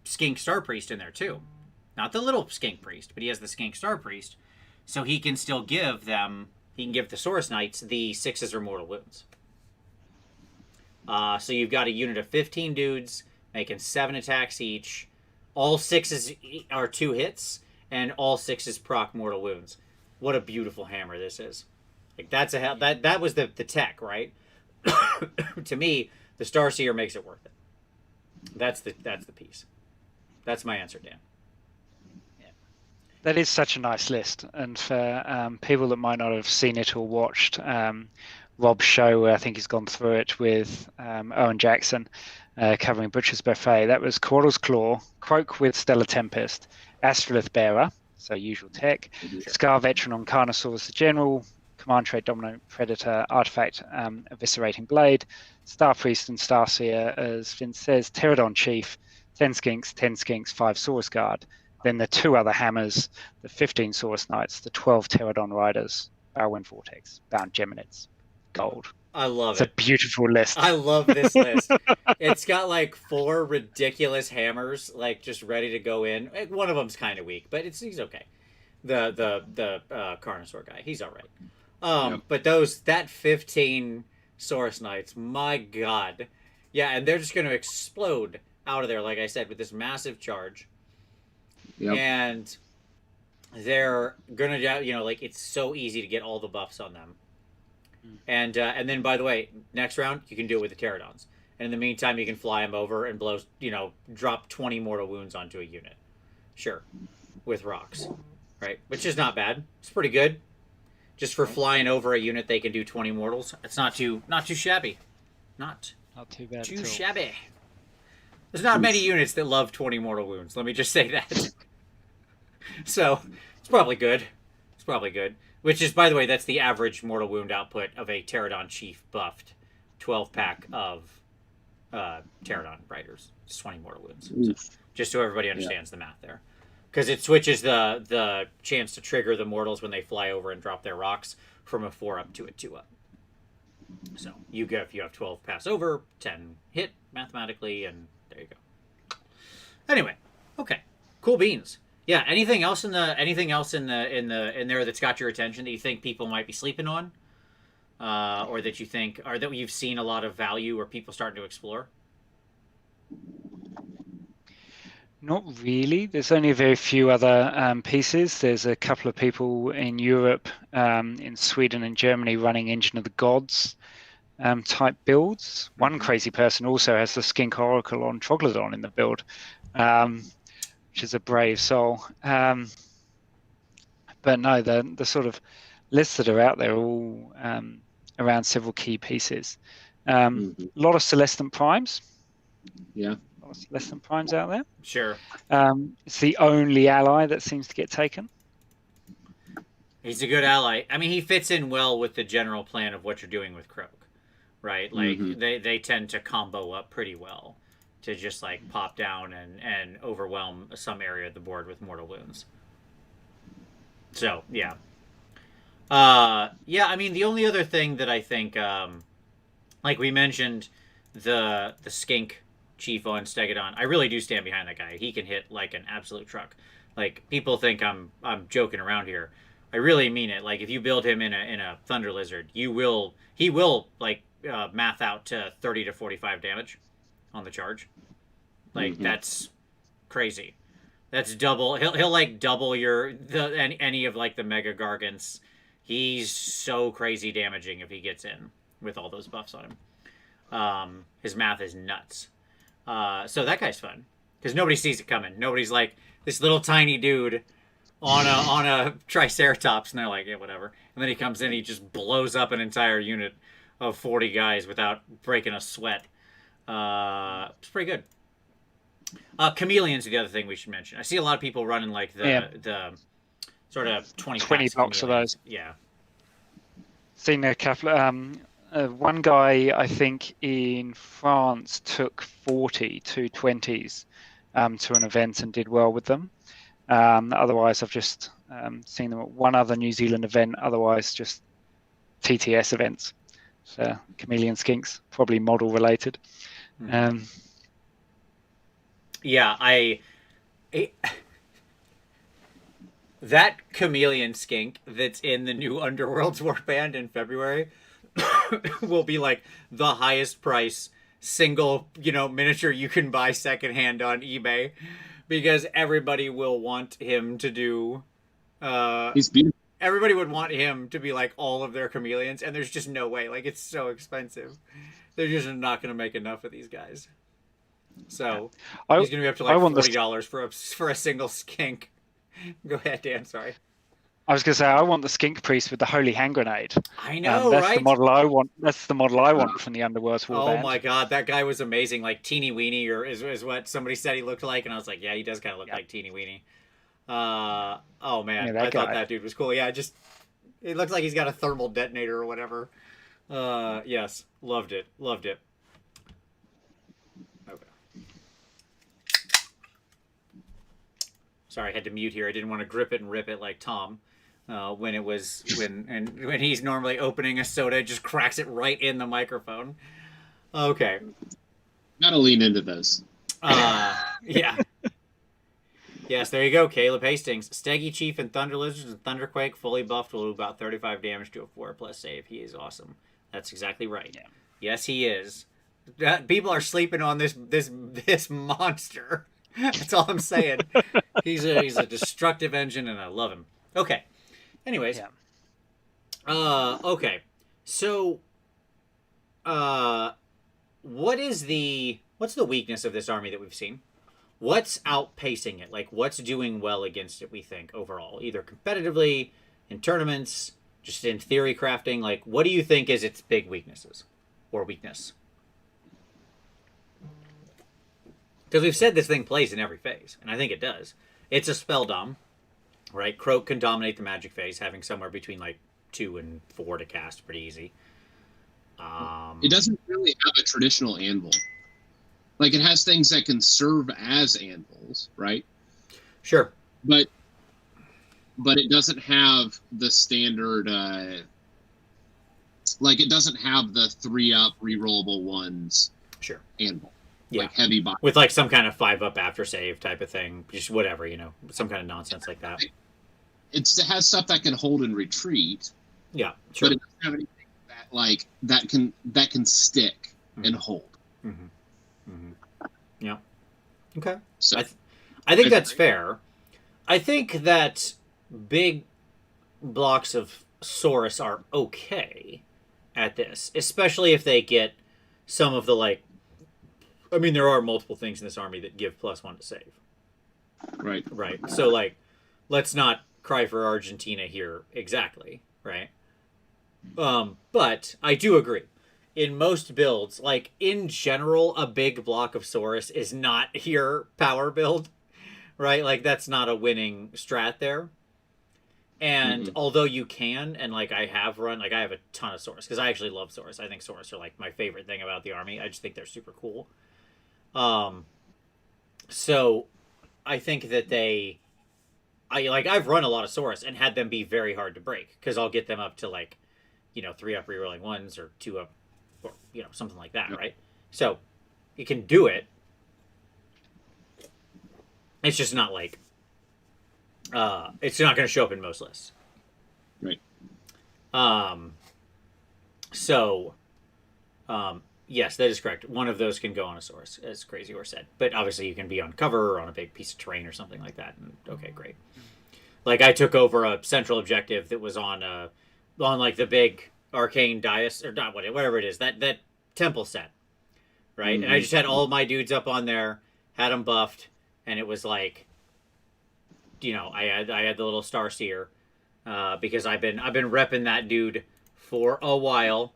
Skink Star Priest in there, too. Not the little Skink Priest, but he has the Skink Star Priest, so he can still give the Saurus Knights the 6s or mortal wounds. So you've got a unit of 15 dudes making 7 attacks each. All 6s are 2 hits, and all 6s proc mortal wounds. What a beautiful hammer this is! Like, that was the tech, right? To me, the Starseer makes it worth it. That's the piece. That's my answer, Dan. That is such a nice list, and for people that might not have seen it or watched Rob's show, where I think he's gone through it with Owen Jackson, covering Butcher's Buffet, that was Coatl's Claw, Croak with Stellar Tempest, Astrolith Bearer, so usual tech, Scar Veteran on Carnosaurus the General, Command Trait Dominant Predator, Artifact Eviscerating Blade, Star Priest and Starseer, as Vince says, Pterodon Chief, 10 Skinks, 5 Saurus Guard. Then the 2 other hammers, the 15 Saurus Knights, the 12 Pterodon Riders, Barrowwind Vortex, Bound Geminids, Gold. I love it. It's a beautiful list. I love this list. It's got like 4 ridiculous hammers, like just ready to go in. One of them's kind of weak, but he's okay. The Carnosaur guy, he's all right. But that 15 Saurus Knights, my God, yeah, and they're just going to explode out of there, like I said, with this massive charge. Yep. And they're gonna, like, it's so easy to get all the buffs on them. And then, by the way, next round you can do it with the Pterodons. And in the meantime, you can fly them over and blow, drop 20 mortal wounds onto a unit. Sure, with rocks, right? Which is not bad. It's pretty good. Just for flying over a unit, they can do 20 mortals. It's not too shabby. Not too bad. Too shabby. There's not many units that love 20 mortal wounds. Let me just say that. So, it's probably good. Which is, by the way, that's the average mortal wound output of a Pterodon Chief buffed 12-pack of Pterodon Riders. It's 20 mortal wounds. So, just so everybody understands the math there. Because it switches the chance to trigger the mortals when they fly over and drop their rocks from a 4-up to a 2-up. So, if you have 12 pass over, 10 hit mathematically, and there you go. Anyway, okay. Cool beans. Yeah, anything else in there that's got your attention that you think people might be sleeping on, or that you think, or that you've seen a lot of value or people starting to explore? Not really. There's only a very few other pieces. There's a couple of people in Europe, in Sweden and Germany, running Engine of the Gods type builds. One crazy person also has the Skink Oracle on Troglodon in the build. Which is a brave soul. But no, the sort of lists that are out there are all around several key pieces. A lot of Celestant Primes. Yeah. A less than primes out there. Sure. It's the only ally that seems to get taken. He's a good ally. I mean, he fits in well with the general plan of what you're doing with Croak, right? Like, they tend to combo up pretty well to just, like, pop down and overwhelm some area of the board with mortal wounds. So, yeah. Yeah, I mean, the only other thing that I think, like we mentioned, the skink chief on Stegadon, I really do stand behind that guy. He can hit like an absolute truck. Like, people think I'm joking around here. I really mean it. Like, if you build him in a Thunder Lizard, he will like math out to 30 to 45 damage on the charge. Like, that's crazy. That's double. He'll like double any of like the Mega Gargants. He's so crazy damaging if he gets in with all those buffs on him. His math is nuts. So that guy's fun because nobody sees it coming. Nobody's like this little tiny dude on a Triceratops, and they're like, yeah, whatever. And then he comes in, he just blows up an entire unit of 40 guys without breaking a sweat. It's pretty good. Chameleons are the other thing we should mention. I see a lot of people running like the sort of 20 blocks of those. Yeah. Seen a couple. One guy, I think, in France took 40 220s to an event and did well with them. Otherwise, I've just seen them at one other New Zealand event. Otherwise, just TTS events. So, chameleon skinks, probably model related. Yeah, that chameleon skink that's in the new Underworlds Warband in February will be like the highest price single, miniature you can buy secondhand on eBay because everybody will want him to do. He's beautiful. Everybody would want him to be like all of their chameleons, and there's just no way. Like, it's so expensive. They're just not going to make enough of these guys. So he's going to be up to like $40 for a single skink. Go ahead, Dan. Sorry. I was going to say I want the skink priest with the holy hand grenade. I know, that's right? the model I want. That's the model I want from the Underworld's Warband. Oh my god, that guy was amazing. Like Teeny Weeny, is what somebody said he looked like, and I was like, yeah, he does kind of look like Teeny Weeny. Oh man, I thought that dude was cool. Yeah, it looks like he's got a thermal detonator or whatever. Yes, loved it. Okay. Sorry, I had to mute here. I didn't want to grip it and rip it like Tom. When he's normally opening a soda, it just cracks it right in the microphone. Okay. Gotta lean into those. Yeah. Yes, there you go, Caleb Hastings. Steggy Chief and Thunder Lizards and Thunderquake fully buffed will do about 35 damage to a 4+ save. He is awesome. That's exactly right. Yeah. Yes, he is. People are sleeping on this monster. That's all I'm saying. He's a destructive engine, and I love him. Okay. Anyways. Yeah. Okay. So, what's the weakness of this army that we've seen? What's outpacing it? Like, what's doing well against it, we think, overall? Either competitively, in tournaments, just in theory crafting. Like, what do you think is its big weaknesses? Or weakness? Because we've said this thing plays in every phase, and I think it does. It's a spell dom, right? Croak can dominate the magic phase, having somewhere between, like, 2 and 4 to cast pretty easy. It doesn't really have a traditional anvil. Like, it has things that can serve as anvils, right? Sure. But it doesn't have the standard, like, it doesn't have the 3-up rerollable ones. Sure. Anvil. Yeah. Like, heavy body. With, like, some kind of 5-up after save type of thing. Just whatever, some kind of nonsense like that. It has stuff that can hold and retreat. Yeah, sure. But it doesn't have anything that, like, that can stick and hold. Mm-hmm. Mm-hmm. Yeah. Okay. So I think that's fair. I think that big blocks of Saurus are okay at this, especially if they get some of the, like, I mean, there are multiple things in this army that give +1 to save. Right. Right. So, like, let's not cry for Argentina here exactly, right? But I do agree. in most builds, like in general, a big block of Saurus is not your power build, right? Like that's not a winning strat there. And although you can, and like I have run, like I have a ton of Saurus because I actually love Saurus. I think Saurus are like my favorite thing about the army. I just think they're super cool. So I think that I've run a lot of Saurus and had them be very hard to break because I'll get them up to like, 3 up rerolling ones or 2 up, or something like that, right? So you can do it. It's just not like it's not going to show up in most lists. Right. So, yes, that is correct. One of those can go on a Saurus, as Crazy Horse said. But obviously, you can be on cover or on a big piece of terrain or something like that. And, okay, great. Like I took over a central objective that was on like the big arcane dais or not whatever it is that temple set, right? And I just had all of my dudes up on there, had them buffed, and it was like, I had the little Star Seer because I've been repping that dude for a while.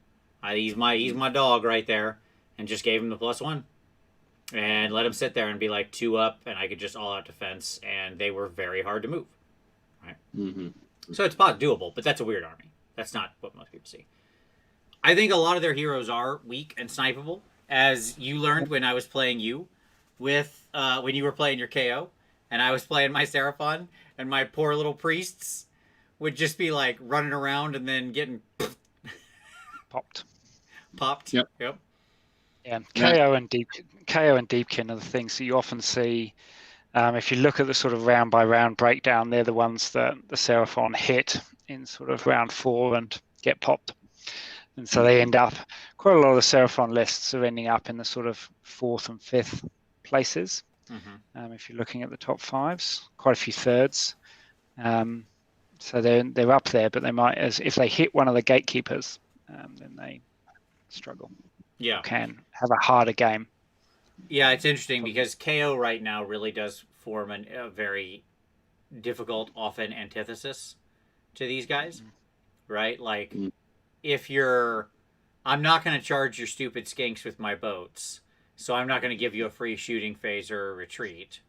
He's my dog right there, and just gave him the +1 and let him sit there and be like 2 up, and I could just all out defense, and they were very hard to move, right? So it's doable, but that's a weird army. That's not what most people see. I think a lot of their heroes are weak and snipeable, as you learned when I was playing you with when you were playing your KO. And I was playing my Seraphon, and my poor little priests would just be like running around and then getting Popped. Yep. Yeah, KO and Deepkin are the things that you often see. If you look at the sort of round by round breakdown, they're the ones that the Seraphon hit in sort of round 4 and get popped. And so they end up, quite a lot of the Seraphon lists are ending up in the sort of 4th and 5th places. If you're looking at the top 5s, quite a few 3rds. So they're up there, but they might, as if they hit one of the gatekeepers, then they struggle. Yeah, can have a harder game. Yeah, it's interesting because KO right now really does form a very difficult, often antithesis to these guys, right? Like, if I'm not going to charge your stupid skinks with my boats, so I'm not going to give you a free shooting phase or a retreat,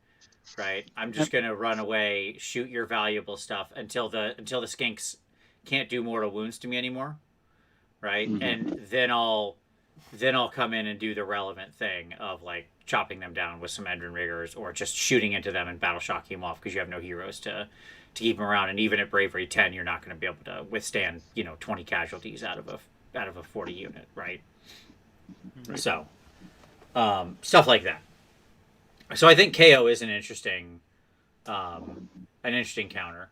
right? I'm just going to run away, shoot your valuable stuff until the skinks can't do mortal wounds to me anymore, right? And then I'll come in and do the relevant thing of like chopping them down with some Endrin Riggers or just shooting into them and battle shocking them off because you have no heroes to keep them around. And even at Bravery 10, you're not going to be able to withstand 20 casualties out of a 40 unit, right? So stuff like that. So I think KO is an interesting counter.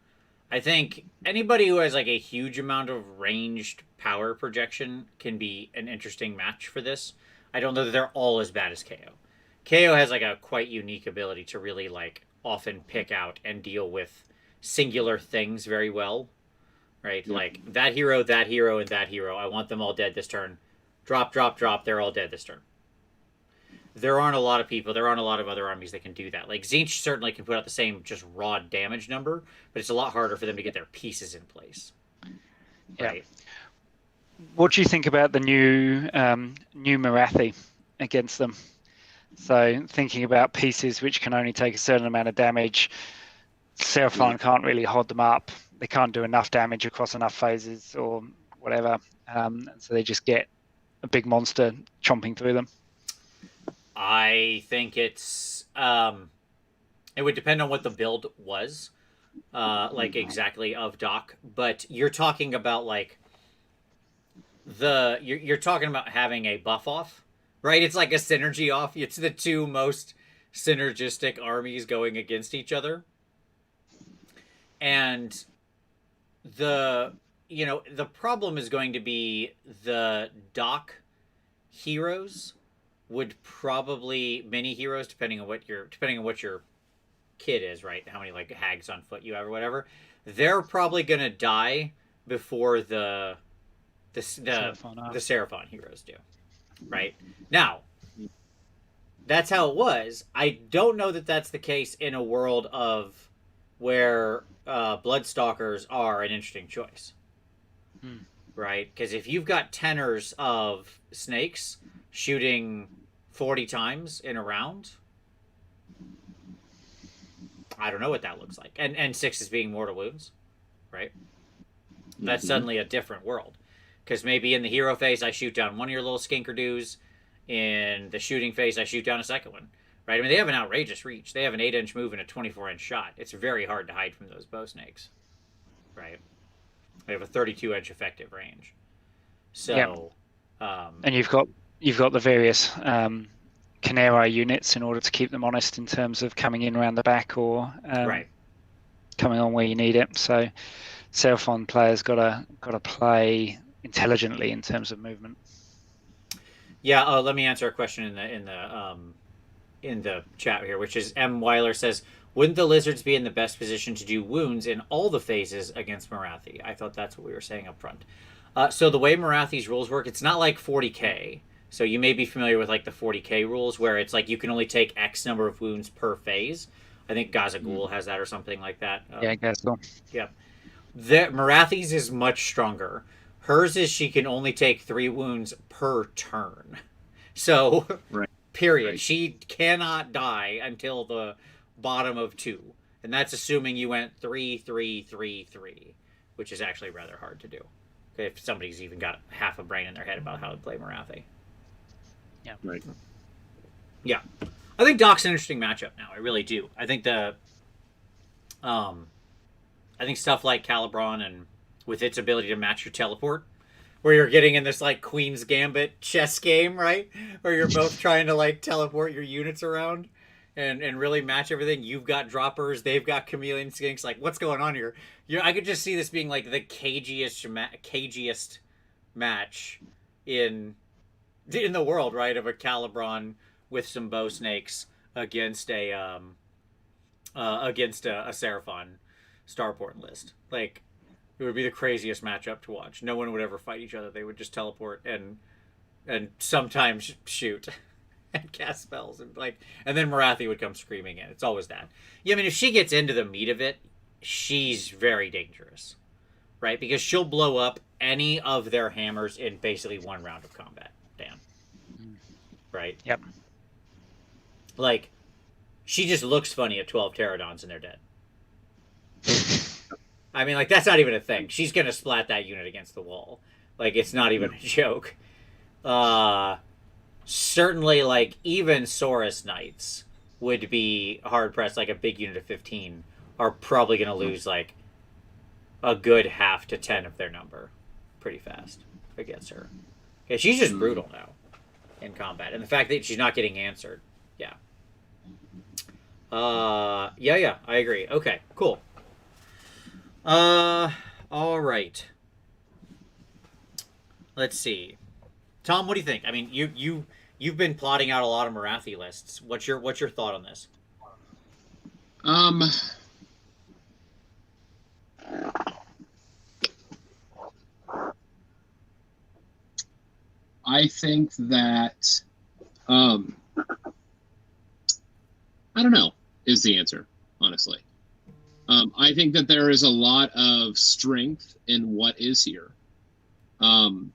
I think anybody who has like a huge amount of ranged power projection can be an interesting match for this. I don't know that they're all as bad as KO. KO has like a quite unique ability to really like often pick out and deal with singular things very well, right? Yep. Like that hero, and that hero. I want them all dead this turn. Drop. They're all dead this turn. There aren't a lot of other armies that can do that. Like Tzeentch certainly can put out the same just raw damage number, but it's a lot harder for them to get their pieces in place. Right. What do you think about the new Marathi against them? So thinking about pieces which can only take a certain amount of damage, Seraphon can't really hold them up. They can't do enough damage across enough phases or whatever. So they just get a big monster chomping through them. I think it's it would depend on what the build was, like exactly of Doc. But you're talking about like you're talking about having a buff off, right? It's like a synergy off. It's the two most synergistic armies going against each other, and the problem is going to be the Doc heroes would probably mini heroes depending on what your kid is, right? How many like hags on foot you have or whatever. They're probably gonna die before the Seraphon heroes do, right? Now, that's how it was. I don't know that that's the case in a world of where Bloodstalkers are an interesting choice. right? Because if you've got tenors of snakes shooting 40 times in a round, I don't know what that looks like. And sixes being mortal wounds, right? That's suddenly a different world. Because maybe in the hero phase, I shoot down one of your little skinkerdoos. In the shooting phase, I shoot down a second one. Right? I mean, they have an outrageous reach. They have an 8-inch move and a 24-inch shot. It's very hard to hide from those bow snakes. Right? They have a 32-inch effective range. So, and you've got the various Canary units in order to keep them honest in terms of coming in around the back or right. coming on where you need it. So Seraphon players got to play intelligently in terms of movement. Yeah, let me answer a question in the chat here, which is M. Weiler says, wouldn't the lizards be in the best position to do wounds in all the phases against Morathi? I thought that's what we were saying up front. So the way Morathi's rules work, it's not like 40k. So you may be familiar with like the 40k rules where it's like you can only take X number of wounds per phase. I think Gazagul has that or something like that. Yeah, Gazagul. Yep. Morathi's is much stronger. Hers is she can only take 3 wounds per turn. So, period. Right. She cannot die until the bottom of 2. And that's assuming you went 3, 3, 3, 3, which is actually rather hard to do. If somebody's even got half a brain in their head about how to play Morathi. Yeah. Right. Yeah. I think Doc's an interesting matchup now. I really do. I think I think stuff like Calibron and with its ability to match your teleport, where you're getting in this like Queen's Gambit chess game, right? Where you're both trying to like teleport your units around and really match everything. You've got droppers, they've got chameleon skinks. Like, what's going on here? I could just see this being like the cagiest match in the world, right? Of a Calibron with some bow snakes against a Seraphon starport list. Like, it would be the craziest matchup to watch. No one would ever fight each other. They would just teleport and sometimes shoot and cast spells and then Morathi would come screaming in. It's always that. Yeah, I mean, if she gets into the meat of it, she's very dangerous, right? Because she'll blow up any of their hammers in basically one round of combat. Dan, right? Yep. Like, she just looks funny at 12 pterodons and they're dead. I mean, like, that's not even a thing. She's going to splat that unit against the wall. Like, it's not even a joke. Certainly, like, even Saurus Knights would be hard-pressed. Like, a big unit of 15 are probably going to lose, like, a good half to 10 of their number pretty fast against her. Okay, she's just brutal now in combat. And the fact that she's not getting answered. Yeah. Yeah, I agree. Okay, cool. All right. Let's see. Tom, what do you think? I mean, you've been plotting out a lot of Morathi lists. What's your thought on this? I think that I don't know is the answer, honestly. I think that there is a lot of strength in what is here. I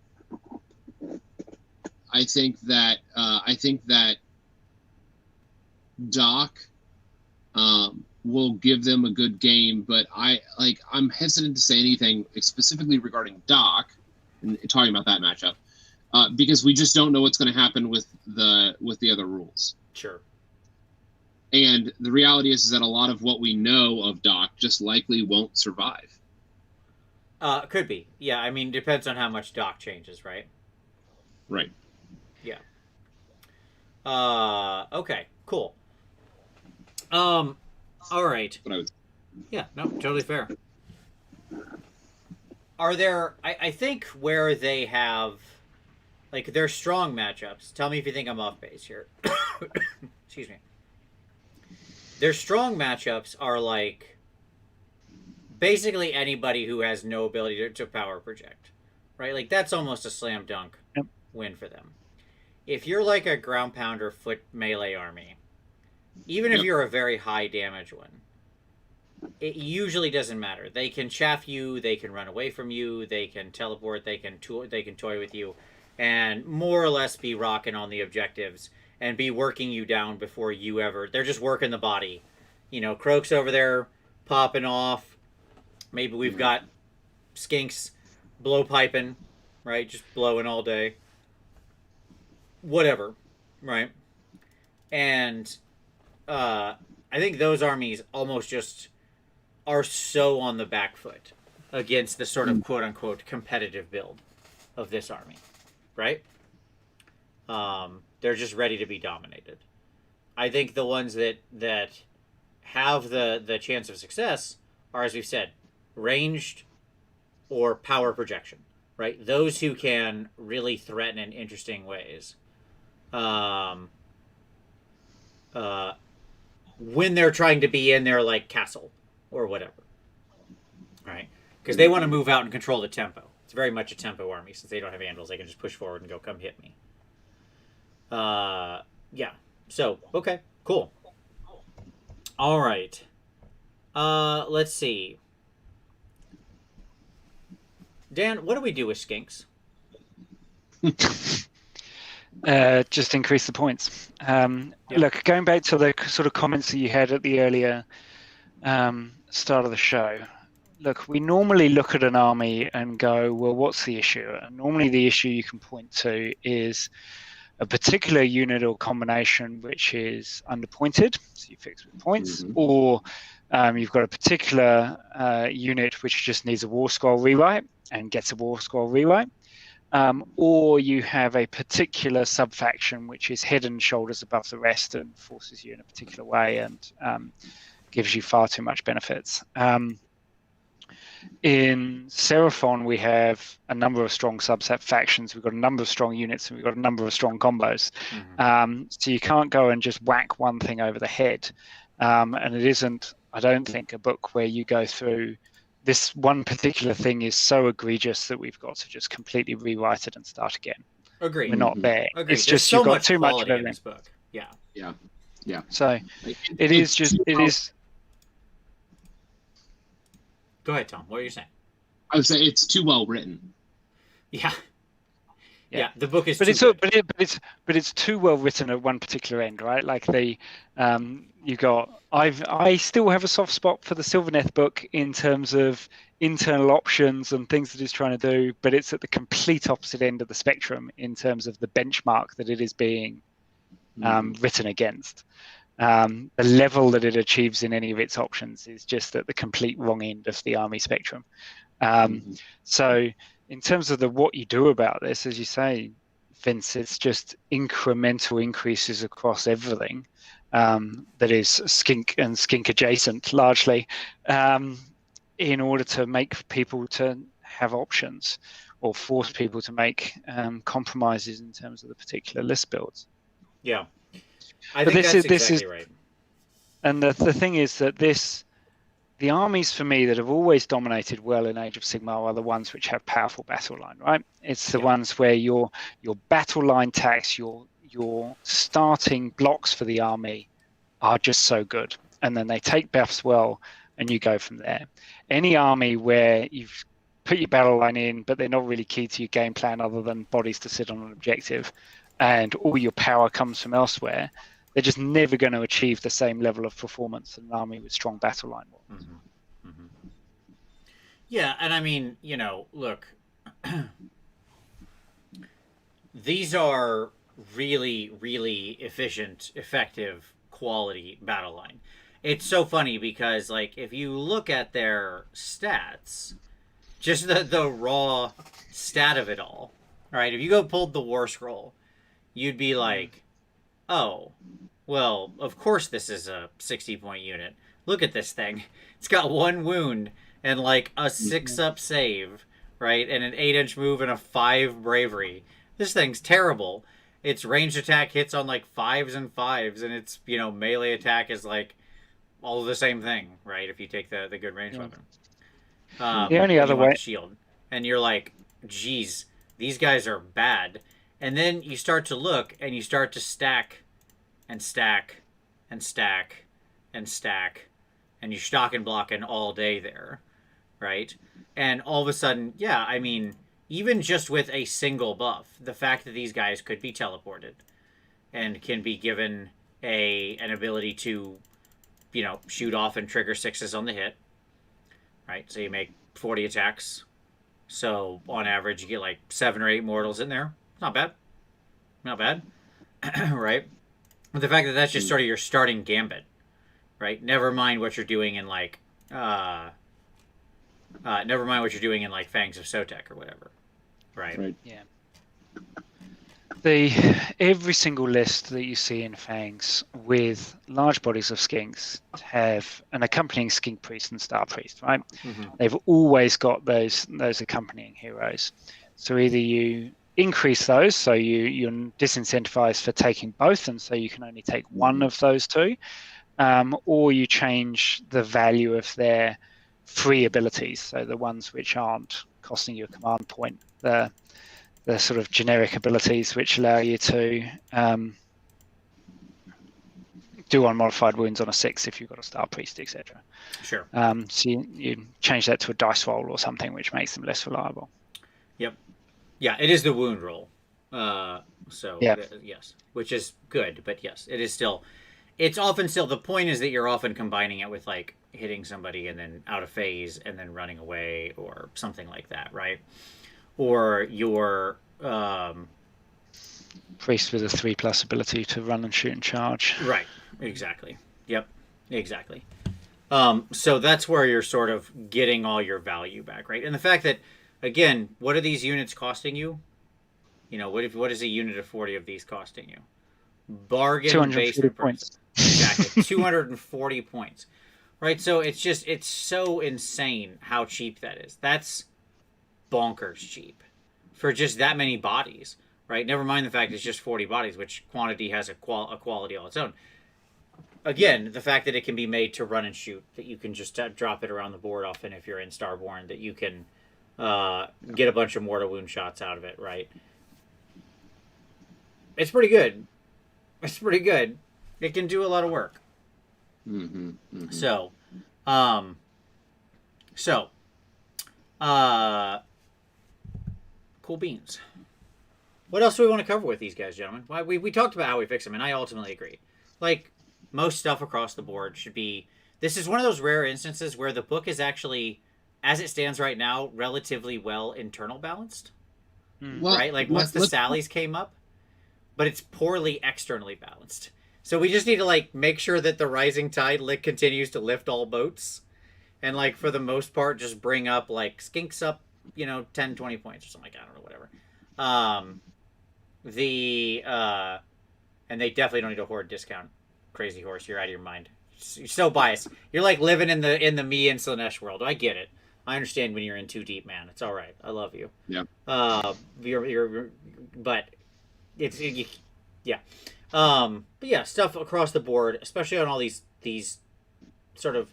think that Doc will give them a good game, but I'm hesitant to say anything specifically regarding Doc and talking about that matchup because we just don't know what's going to happen with the other rules. Sure. And the reality is that a lot of what we know of Doc just likely won't survive. Could be. Yeah, I mean, depends on how much Doc changes, right? Right. Yeah. Okay, cool. All right. Yeah, no, totally fair. Are there, I think where they have, like, their strong matchups, tell me if you think I'm off base here. Excuse me. Their strong matchups are like basically anybody who has no ability to power project, right? Like that's almost a slam dunk win for them. If you're like a ground pounder foot melee army, even if you're a very high damage one, it usually doesn't matter. They can chaff you, they can run away from you, they can teleport, they can toy with you, and more or less be rocking on the objectives and be working you down before you ever. They're just working the body. You know, Croak's over there popping off. Maybe we've got Skinks blow piping, right? Just blowing all day. Whatever, right? And I think those armies almost just are so on the back foot against the sort of quote unquote competitive build of this army, right? They're just ready to be dominated. I think the ones that have the chance of success are, as we've said, ranged or power projection, right? Those who can really threaten in interesting ways. When they're trying to be in their like castle or whatever, right? Because they want to move out and control the tempo. It's very much a tempo army since they don't have andals. They can just push forward and go, come hit me. Yeah. So okay, cool. All right. Let's see. Dan, what do we do with skinks? Just increase the points. Look, going back to the sort of comments that you had at the earlier start of the show, look, we normally look at an army and go, well, what's the issue? And normally the issue you can point to is a particular unit or combination which is underpointed, so you fix with points, or you've got a particular unit which just needs a war scroll rewrite and gets a war scroll rewrite. Or you have a particular sub-faction which is head and shoulders above the rest and forces you in a particular way and gives you far too much benefits. In Seraphon, we have a number of strong subset factions. We've got a number of strong units, and we've got a number of strong combos. So you can't go and just whack one thing over the head. And it isn't, I don't think, a book where you go through this one particular thing is so egregious that we've got to just completely rewrite it and start again. Agreed. We're not there. Agreed. It's There's just so you've got much too much of quality in everything. this book. Yeah. Yeah. Yeah. So Like, it is just, it is. Go ahead, Tom. What are you saying? I would say it's too well written. Yeah. Yeah. Yeah. The book is. But too it's good. it's too well written at one particular end, right? Like you got I still have a soft spot for the Sylvaneth book in terms of internal options and things that it's trying to do, but it's at the complete opposite end of the spectrum in terms of the benchmark that it is being written against. The level that it achieves in any of its options is just at the complete wrong end of the army spectrum. So in terms of what you do about this, as you say, Vince, it's just incremental increases across everything that is skink and skink adjacent largely, in order to make people to have options or force people to make compromises in terms of the particular list builds. Yeah. I think that's exactly right. And the thing is that the armies for me that have always dominated well in Age of Sigmar are the ones which have powerful battle line, right? It's the ones where your battle line tax, your starting blocks for the army are just so good. And then they take buffs well and you go from there. Any army where you've put your battle line in, but they're not really key to your game plan other than bodies to sit on an objective, and all your power comes from elsewhere, they're just never going to achieve the same level of performance that an army with strong battle line will. Yeah, and I mean, look, these are really, really efficient, effective, quality battle line. It's so funny because, like, if you look at their stats, just the raw stat of it all, right? If you go pulled the War Scroll, you'd be like, oh, well, of course this is a 60-point unit. Look at this thing. It's got 1 wound and, like, a 6-up save, right? And an 8-inch move and a 5 bravery. This thing's terrible. Its ranged attack hits on, like, 5s and 5s, and its, melee attack is, like, all the same thing, right? If you take the good range weapon. The only other way... shield. And you're like, geez, these guys are bad. And then you start to look, and you start to stack, and stack, and stack, and stack, and you're stocking blocking all day there, right? And all of a sudden, yeah, I mean, even just with a single buff, the fact that these guys could be teleported and can be given an ability to, shoot off and trigger 6s on the hit, right? So you make 40 attacks. So on average, you get like 7 or 8 mortals in there. Not bad. Not bad. Right? But the fact that that's just sort of your starting gambit, right? Never mind what you're doing in like, Fangs of Sotek or whatever, right? Yeah. Every single list that you see in Fangs with large bodies of skinks have an accompanying skink priest and star priest, right? Mm-hmm. They've always got those accompanying heroes. So either you increase those, so you're disincentivized for taking both, and so you can only take one of those two, or you change the value of their free abilities, so the ones which aren't costing you a command point, the sort of generic abilities which allow you to do unmodified wounds on a 6 if you've got a star priest, etc. Sure. So you change that to a dice roll or something which makes them less reliable. Yep. Yeah, it is the wound roll. Yes, which is good, but yes, it is still. It's often still, the point is that you're often combining it with like hitting somebody and then out of phase and then running away or something like that, right? Or your priest with a 3+ ability to run and shoot and charge. Right. Exactly. Yep. Exactly. So that's where you're sort of getting all your value back, right? And the fact that, again, what are these units costing you? What is a unit of 40 of these costing you? Bargain basement points. Exactly. 240 points. Right? So it's so insane how cheap that is. That's bonkers cheap for just that many bodies, right? Never mind the fact it's just 40 bodies, which quantity has a quality all its own. Again, the fact that it can be made to run and shoot, that you can just drop it around the board often if you're in Starborn, that you can get a bunch of mortal wound shots out of it, right? It's pretty good. It's pretty good. It can do a lot of work. Mm-hmm, mm-hmm. Cool beans. What else do we want to cover with these guys, gentlemen? We talked about how we fix them, and I ultimately agree. Like, most stuff across the board should be... This is one of those rare instances where the book is actually, as it stands right now, relatively well internal balanced. Right? Like, once the Sallies came up, but it's poorly externally balanced. So we just need to, like, make sure that the rising tide continues to lift all boats. And, like, for the most part, just bring up, like, skinks up, 10, 20 points or something like that. I don't know, whatever. And they definitely don't need a horde discount. Crazy horse, you're out of your mind. You're so biased. You're like living in the me and Slanesh world. I get it. I understand when you're in too deep, man. It's all right. I love you. Yeah. But yeah. But yeah, stuff across the board, especially on all these sort of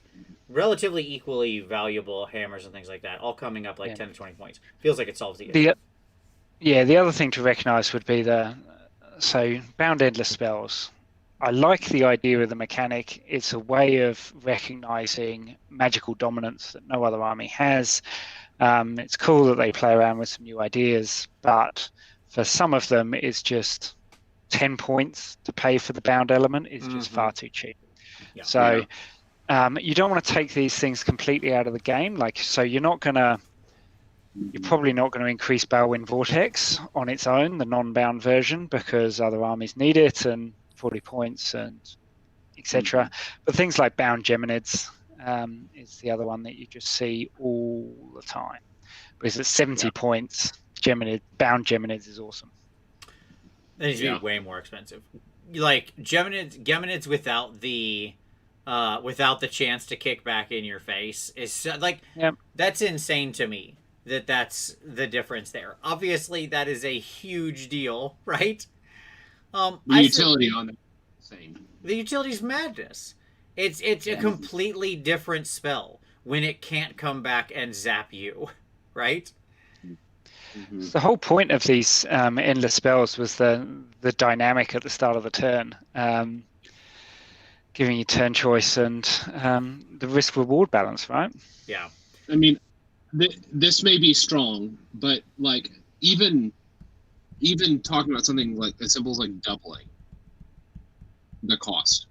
relatively equally valuable hammers and things like that, all coming up like 10 to 20 points. Feels like it solves the issue. The other thing to recognize would be bound endless spells. I like the idea of the mechanic. It's a way of recognizing magical dominance that no other army has. It's cool that they play around with some new ideas, but for some of them, it's just 10 points to pay for the bound element is just far too cheap. Yeah. So you don't want to take these things completely out of the game. You're probably not going to increase Balewind Vortex on its own, the non-bound version, because other armies need it and 40 points and etc. But things like bound Geminids is the other one that you just see all the time. Because at 70 points, bound Geminids is awesome. That needs to be way more expensive. Like Geminids without the chance to kick back in your face is that's insane to me. That's the difference there. Obviously, that is a huge deal, right? The utility on the same. The utility's madness. It's a completely different spell when it can't come back and zap you, right? Mm-hmm. The whole point of these endless spells was the dynamic at the start of the turn. giving you turn choice and the risk reward balance, right? Yeah. I mean, this may be strong, but like even talking about something like as simple as like doubling the cost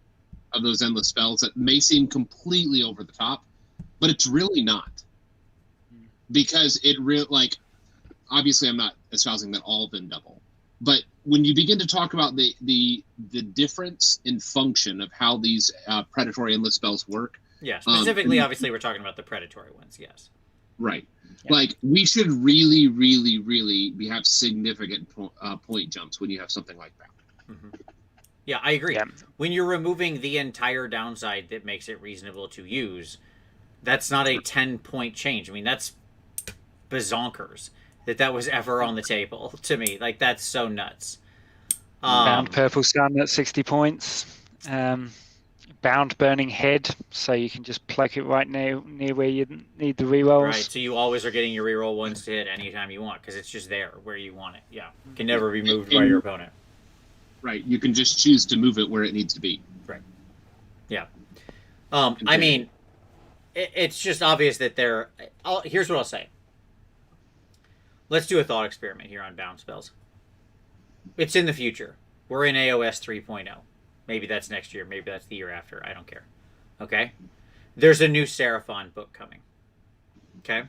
of those endless spells, that may seem completely over the top, but it's really not, because it really, like, obviously I'm not espousing that all of them double, but when you begin to talk about the difference in function of how these predatory endless spells work. Yeah, specifically, obviously, we're talking about the predatory ones, yes. Right. Yeah. Like, we should really, really, really have significant point jumps when you have something like that. Mm-hmm. Yeah, I agree. Yeah. When you're removing the entire downside that makes it reasonable to use, that's not a 10-point change. I mean, that's bazonkers that was ever on the table to me. Like, that's so nuts. Bound Purple Sun at 60 points. Bound Burning Head, so you can just pluck it right near where you need the rerolls. Right, so you always are getting your reroll ones to hit anytime you want, because it's just there where you want it. Yeah, it can never be moved by your opponent. Right, you can just choose to move it where it needs to be. Right. Yeah. I mean, it's just obvious that they're... here's what I'll say. Let's do a thought experiment here on bound spells. It's in the future. We're in AOS 3.0. Maybe that's next year. Maybe that's the year after. I don't care. Okay? There's a new Seraphon book coming. Okay?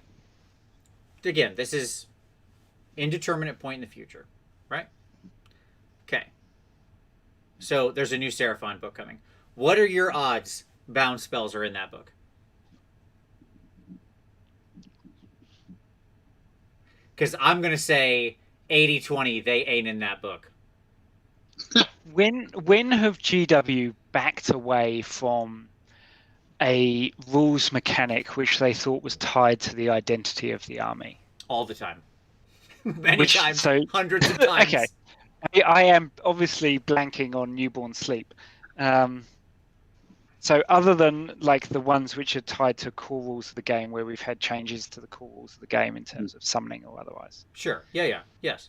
Again, this is indeterminate point in the future. Right? Okay. So there's a new Seraphon book coming. What are your odds bound spells are in that book? Because I'm going to say 80-20, they ain't in that book. When have GW backed away from a rules mechanic which they thought was tied to the identity of the army? All the time. Many times. So, hundreds of times. Okay. I am obviously blanking on Newborn Sleep. So other than like the ones which are tied to core rules of the game, where we've had changes to the core rules of the game in terms of summoning or otherwise. Sure. Yeah. Yes.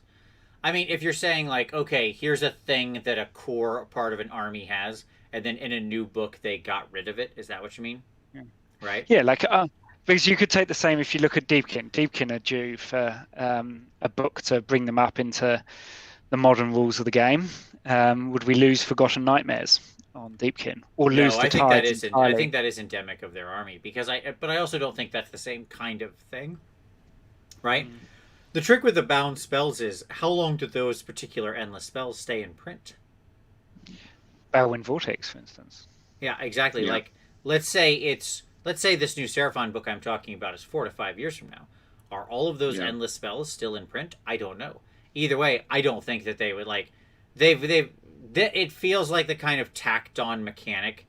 I mean, if you're saying like, okay, here's a thing that a core part of an army has, and then in a new book they got rid of it. Is that what you mean? Yeah. Right? Yeah, like because you could take the same if you look at Deepkin. Deepkin are due for a book to bring them up into the modern rules of the game. Would we lose Forgotten Nightmares on Deepkin, or lose the tides entirely? I think that is endemic of their army, because but I also don't think that's the same kind of thing, right? The trick with the bound spells is how long do those particular endless spells stay in print? Bellwind Vortex, for instance. Yeah, exactly. Yeah. Like, let's say this new Seraphon book I'm talking about is 4 to 5 years from now. Are all of those endless spells still in print? I don't know. Either way, I don't think that they would like. It feels like the kind of tacked on mechanic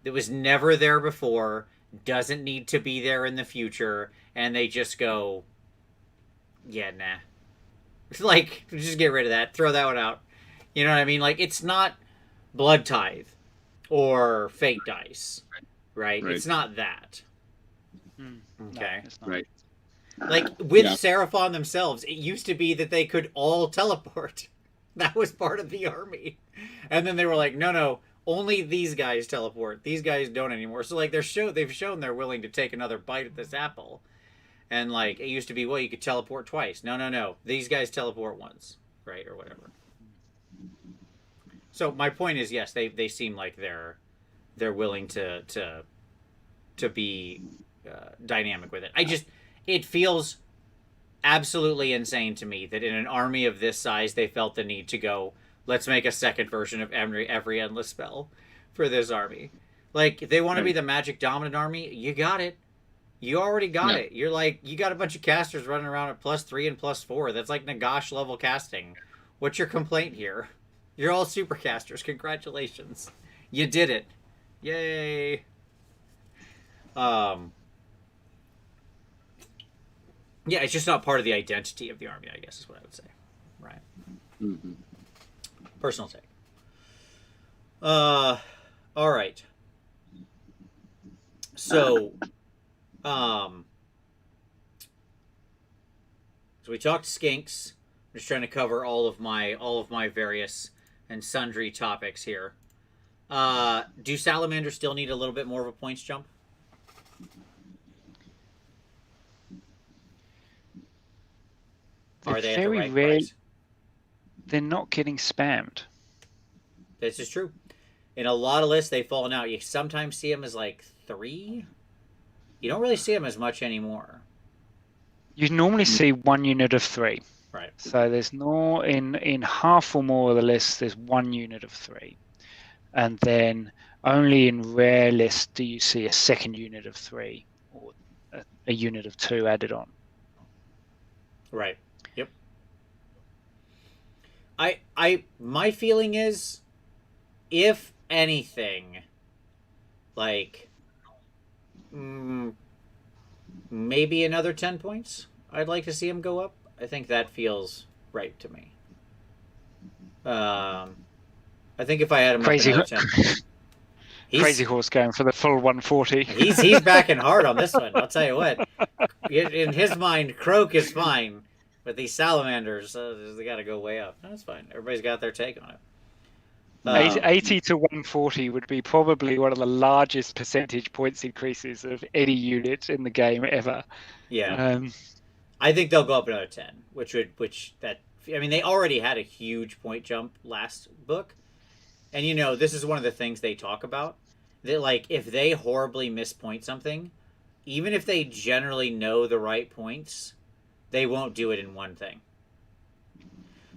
that was never there before, doesn't need to be there in the future, and they just go, yeah, nah. Like, just get rid of that. Throw that one out. You know what I mean? Like, it's not Blood Tithe or Fate Dice, right? It's not that. Okay. No, right. Like, with Seraphon themselves, it used to be that they could all teleport. That was part of the army. And then they were like, no, only these guys teleport. These guys don't anymore. So, like, they've shown they're willing to take another bite at this apple. And, like, it used to be, well, you could teleport twice. No. These guys teleport once, right? Or whatever. So, my point is, yes, they seem like they're willing to be dynamic with it. It feels absolutely insane to me that in an army of this size, they felt the need to go, let's make a second version of every endless spell for this army. Like, if they want to be the magic dominant army, you got it. You already got it. You're like, you got a bunch of casters running around at +3 and +4. That's like Nagash level casting. What's your complaint here? You're all super casters. Congratulations. You did it. Yay. Yeah, it's just not part of the identity of the army, I guess is what I would say. Right. Mm-hmm. Personal take. All right. So, so we talked skinks. I'm just trying to cover all of my various and sundry topics here. Do salamanders still need a little bit more of a points jump? They're Are they at the very right rare. price? They're not getting spammed. This is true. In a lot of lists, they've fallen out. You sometimes see them as like 3. You don't really see them as much anymore. You normally see 1 unit of 3. Right. So there's no in half or more of the lists. There's 1 unit of 3, and then only in rare lists do you see a second unit of 3 or a unit of 2 added on. Right. Yep. My feeling is, if anything, like, maybe another 10 points. I'd like to see him go up. I think that feels right to me. I think if I had him Crazy, up another 10 points. Crazy Horse going for the full 140. He's backing hard on this one. I'll tell you what. In his mind, Croak is fine, but these salamanders, they got to go way up. That's fine. Everybody's got their take on it. 80 to 140 would be probably one of the largest percentage points increases of any unit in the game ever. Yeah. I think they'll go up another 10, I mean, they already had a huge point jump last book. And this is one of the things they talk about. That, like, if they horribly mispoint something, even if they generally know the right points, they won't do it in one thing.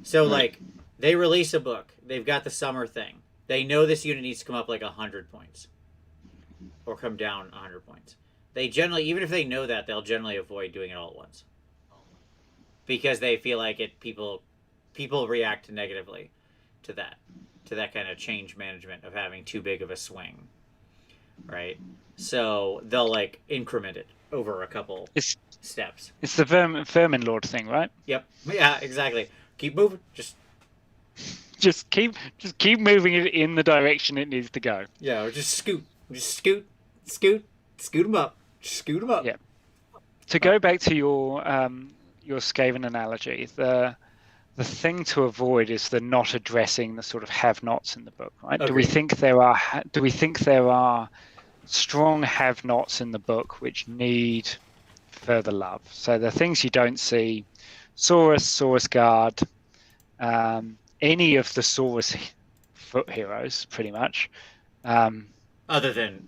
So, like, they release a book. They've got the summer thing. They know this unit needs to come up like 100 points. Or come down 100 points. They generally, even if they know that, they'll generally avoid doing it all at once. Because they feel like people react negatively to that kind of change management of having too big of a swing. Right? So they'll, like, increment it over a couple steps. It's the Vermin Lord thing, right? Yep. Yeah, exactly. Keep moving. Just keep moving it in the direction it needs to go. Yeah, or just scoot them up. Just scoot them up. Yeah. To go back to your Skaven analogy, the thing to avoid is the not addressing the sort of have-nots in the book, right? Okay. Do we think there are strong have-nots in the book which need further love? So the things you don't see, Saurus Guard, any of the Saurus foot heroes, pretty much. Other than,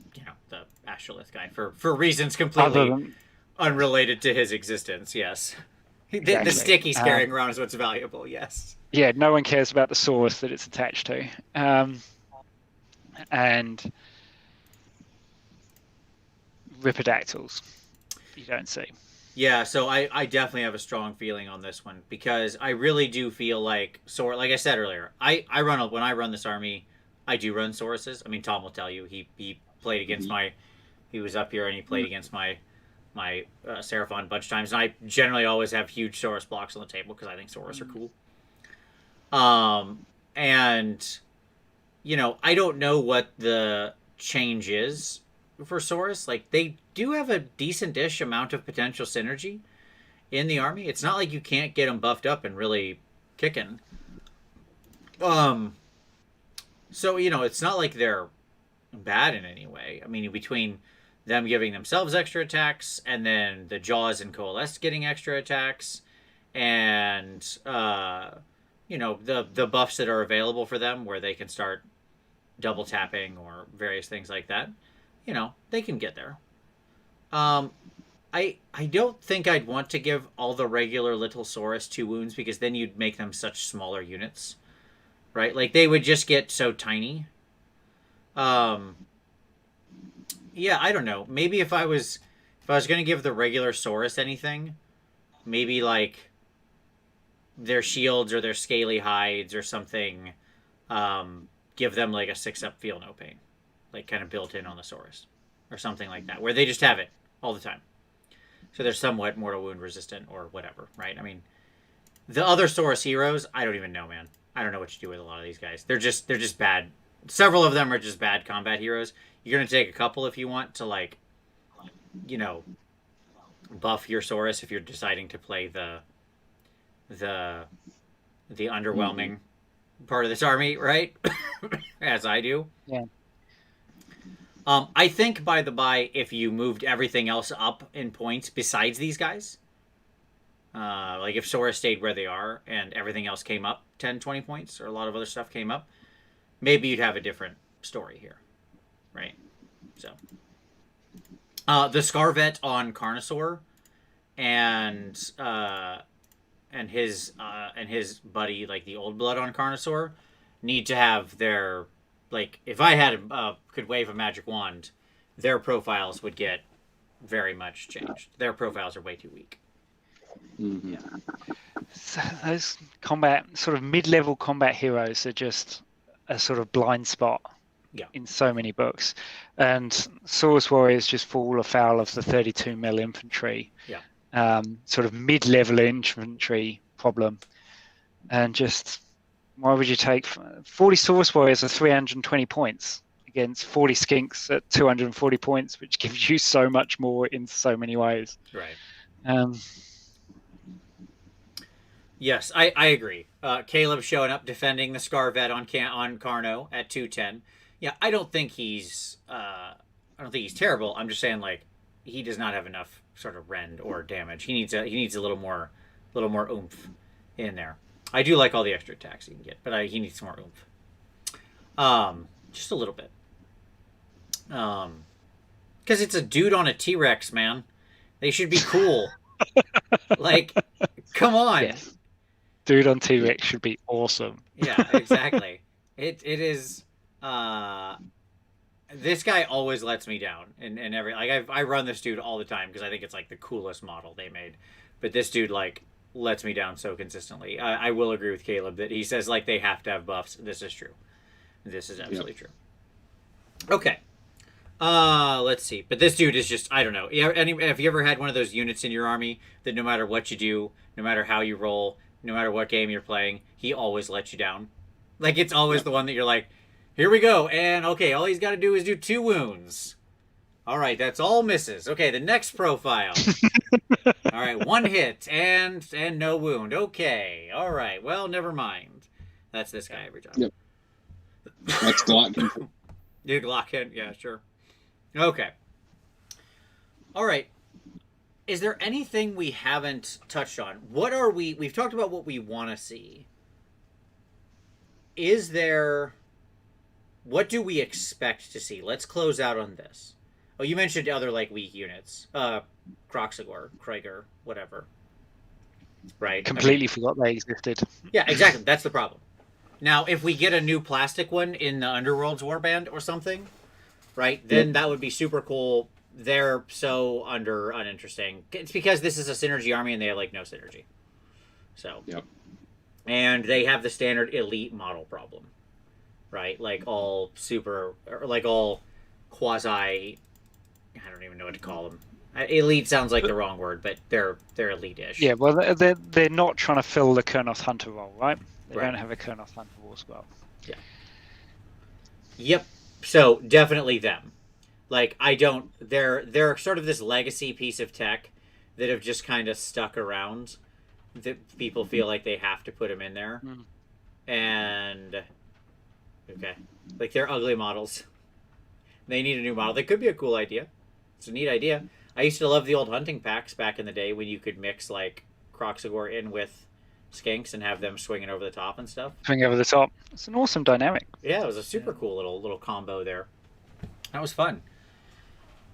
the Astrolith guy, for reasons completely unrelated to his existence, yes. Exactly. The stick he's carrying around is what's valuable, yes. Yeah, no one cares about the Saurus that it's attached to. And Ripidactyls, you don't see. Yeah, so I definitely have a strong feeling on this one, because I really do feel like like I said earlier, when I run this army, I do run Sauruses. I mean, Tom will tell you he played against he was up here and he played against my Seraphon a bunch of times, and I generally always have huge Saurus blocks on the table because I think Saurus are cool. And I don't know what the change is for Saurus. Like, they do have a decent-ish amount of potential synergy in the army. It's not like you can't get them buffed up and really kicking. So, it's not like they're bad in any way. I mean, between them giving themselves extra attacks, and then the Jaws and Coalesce getting extra attacks, and, the buffs that are available for them where they can start double tapping or various things like that, they can get there. I don't think I'd want to give all the regular little Saurus 2 wounds, because then you'd make them such smaller units, right? Like, they would just get so tiny. Yeah, I don't know. Maybe if I was going to give the regular Saurus anything, maybe like their shields or their scaly hides or something, give them like a 6-up feel no pain, like kind of built in on the Saurus or something like that, where they just have it all the time. So they're somewhat mortal wound resistant or whatever, right? I mean, the other Saurus heroes, I don't even know, man. I don't know what you do with a lot of these guys. They're just bad. Several of them are just bad combat heroes. You're going to take a couple if you want to, like, buff your Saurus if you're deciding to play the underwhelming part of this army, right? As I do. Yeah. I think, by the by, if you moved everything else up in points besides these guys, like if Sora stayed where they are and everything else came up 10, 20 points, or a lot of other stuff came up, maybe you'd have a different story here, right? So, the Scarvet on Carnosaur and his buddy, like the Old Blood on Carnosaur, need to have their, like, if I had could wave a magic wand, their profiles would get very much changed. Their profiles are way too weak. Mm-hmm. Yeah. So those sort of mid-level combat heroes are just a sort of blind spot. Yeah. In so many books, and Source Warriors just fall afoul of the 32 mil infantry. Yeah. Sort of mid-level infantry problem, and just why would you take 40 Source Warriors at 320 points against 40 Skinks at 240 points, which gives you so much more in so many ways. Right. Yes, I agree. Caleb showing up defending the Scarvet on Carno at 210. Yeah, I don't think he's terrible. I'm just saying, like, he does not have enough sort of rend or damage. He needs a little more oomph in there. I do like all the extra attacks he can get, but he needs some more oomph. Just a little bit. Because it's a dude on a T-Rex, man. They should be cool. Like, come on. Yes. Dude on T-Rex should be awesome. Yeah, exactly. It is. This guy always lets me down in every, like, I run this dude all the time because I think it's like the coolest model they made, but this dude like lets me down so consistently. I will agree with Caleb that he says like they have to have buffs. This is true. This is absolutely true. Okay. Let's see. But this dude is just, I don't know. Have you ever had one of those units in your army that no matter what you do, no matter how you roll, no matter what game you're playing, he always lets you down? Like, it's always the one that you're like, here we go, and okay, all he's got to do is do 2 wounds. All right, that's all misses. Okay, the next profile. All right, 1 hit and no wound. Okay, all right, well, never mind. That's this guy every time. Yep. That's Glock. You Glock hit, yeah, sure. Okay. All right. Is there anything we haven't touched on? We've talked about what we want to see. What do we expect to see? Let's close out on this. Oh, you mentioned other, like, weak units. Kroxigor, Krieger, whatever. Right? Completely forgot they existed. Yeah, exactly. That's the problem. Now, if we get a new plastic one in the Underworld's Warband or something, right, then that would be super cool. They're so uninteresting. It's because this is a synergy army and they have, like, no synergy. So. Yep. And they have the standard elite model problem. Right? Like all super, or like all quasi, I don't even know what to call them. Elite sounds like the wrong word, but they're elite-ish. Yeah, well, they're not trying to fill the Kurnoth Hunter role, right? They don't have a Kurnoth Hunter role as well. Yeah. Yep. So definitely them. Like, they're sort of this legacy piece of tech that have just kind of stuck around. That people feel like they have to put them in there. And okay, like, they're ugly models. They need a new model. They could be a cool idea. It's a neat idea. I used to love the old hunting packs back in the day when you could mix, like, Kroxigor in with Skinks and have them swinging over the top and stuff. Swing over the top. It's an awesome dynamic. Yeah, it was a super cool little combo there. That was fun.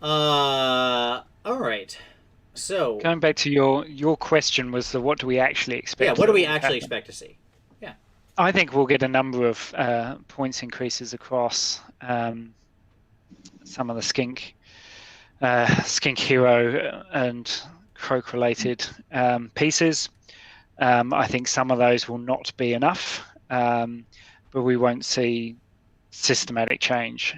All right. So going back to your question was what do we actually expect? Yeah, what do we actually expect to see? Yeah. I think we'll get a number of points increases across some of the Skink hero and Croak related pieces. I think some of those will not be enough, but we won't see systematic change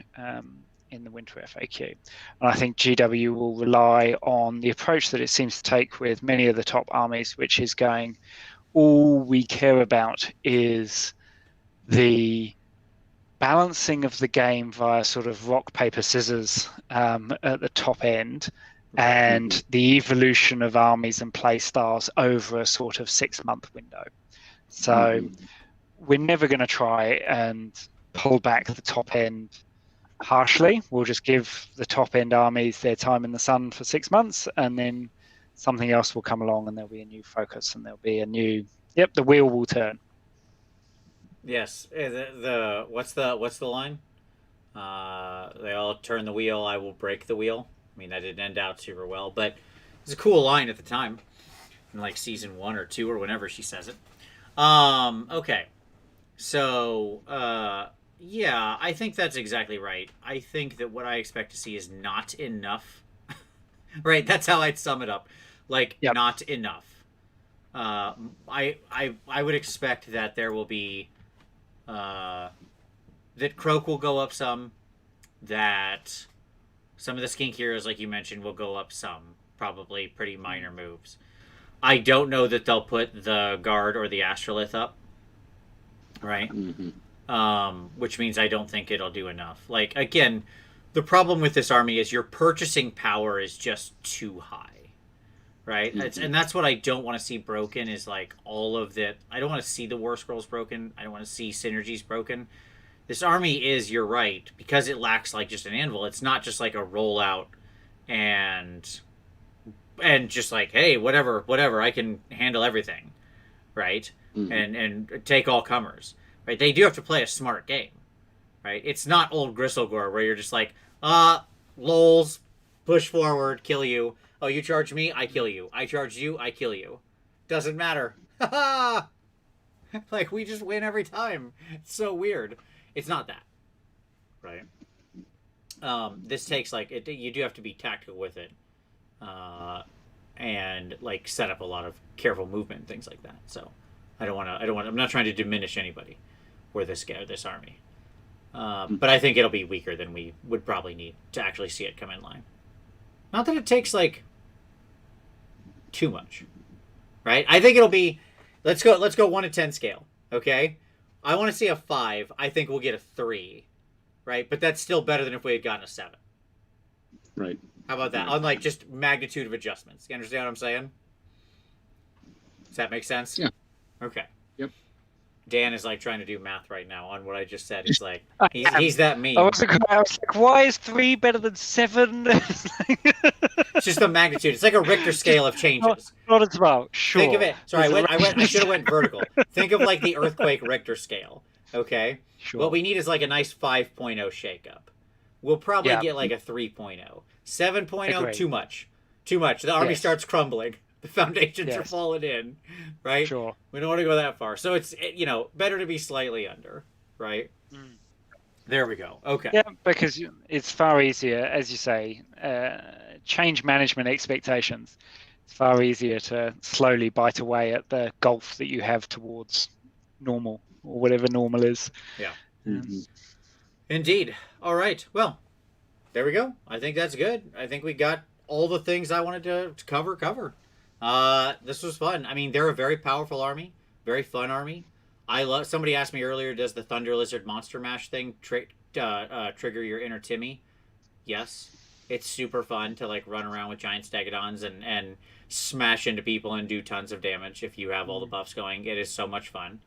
in the Winter FAQ. And I think GW will rely on the approach that it seems to take with many of the top armies, which is going, all we care about is the balancing of the game via sort of rock, paper, scissors at the top end, and the evolution of armies and play styles over a sort of 6-month window. So we're never going to try and pull back the top end harshly. We'll just give the top end armies their time in the sun for 6 months, and then something else will come along, and there'll be a new focus, and there'll be a new. Yep, the wheel will turn. Yes. The what's the line? They all turn the wheel. I will break the wheel. I mean, that didn't end out super well, but it's a cool line at the time, in like season 1 or 2 or whenever she says it. Okay. So, yeah, I think that's exactly right. I think that what I expect to see is not enough. Right, that's how I'd sum it up. Like, Yep. not enough. I would expect that there will be, that Croak will go up some, that some of the skink heroes, like you mentioned, will go up some. Probably pretty minor moves. I don't know that they'll put the Guard or the Astrolith up. Right? Which means I don't think it'll do enough. Like, again, the problem with this army is your purchasing power is just too high. Right? And that's what I don't want to see broken is like all of that. I don't want to see the War Scrolls broken. I don't want to see synergies broken. This army is, you're right, because it lacks like just an anvil. It's not just like a rollout and just like, hey, whatever, I can handle everything. Right? And take all comers, right? They do have to play a smart game, right? It's not old Gristlegore where you're just like, lols, push forward, kill you. Oh, you charge me, I kill you. I charge you, I kill you. Doesn't matter. Like, we just win every time. It's so weird. It's not that, right? This takes, like, you do have to be tactical with it. And, like, set up a lot of careful movement and things like that. So, I'm not trying to diminish anybody for this army. But I think it'll be weaker than we would probably need to actually see it come in line. Not that it takes, like, too much, right? I think it'll be, let's go 1 to 10 scale, okay? I want to see a 5. I think we'll get a 3, right? But that's still better than if we had gotten a 7. Right. How about that? On, like, just magnitude of adjustments. You understand what I'm saying? Does that make sense? Yeah. Okay. Yep. Dan is like trying to do math right now on what I just said. He's like, he's that mean. I was like, why is 3 better than 7? It's just the magnitude. It's like a Richter scale of changes. Not as well. Sure. Think of it. Sorry, I should have went vertical. Think of like the earthquake Richter scale. Okay. Sure. What we need is like a nice 5.0 shakeup. We'll probably get like a 3.0. 7.0, Agreed. too much. Too much. The army Yes. starts crumbling. The foundations are Yes. falling in, right? Sure. We don't want to go that far. So it's, better to be slightly under, right? There we go. Okay. Yeah, because it's far easier, as you say, change management expectations. It's far easier to slowly bite away at the gulf that you have towards normal, or whatever normal is. Yeah. Indeed. All right. Well, there we go. I think that's good. I think we got all the things I wanted to cover. This was fun. I mean, they're a very powerful army, very fun army. Somebody asked me earlier, does the Thunder Lizard Monster Mash thing trigger your inner Timmy? Yes. It's super fun to like run around with giant stegodons and smash into people and do tons of damage if you have all the buffs going. It is so much fun.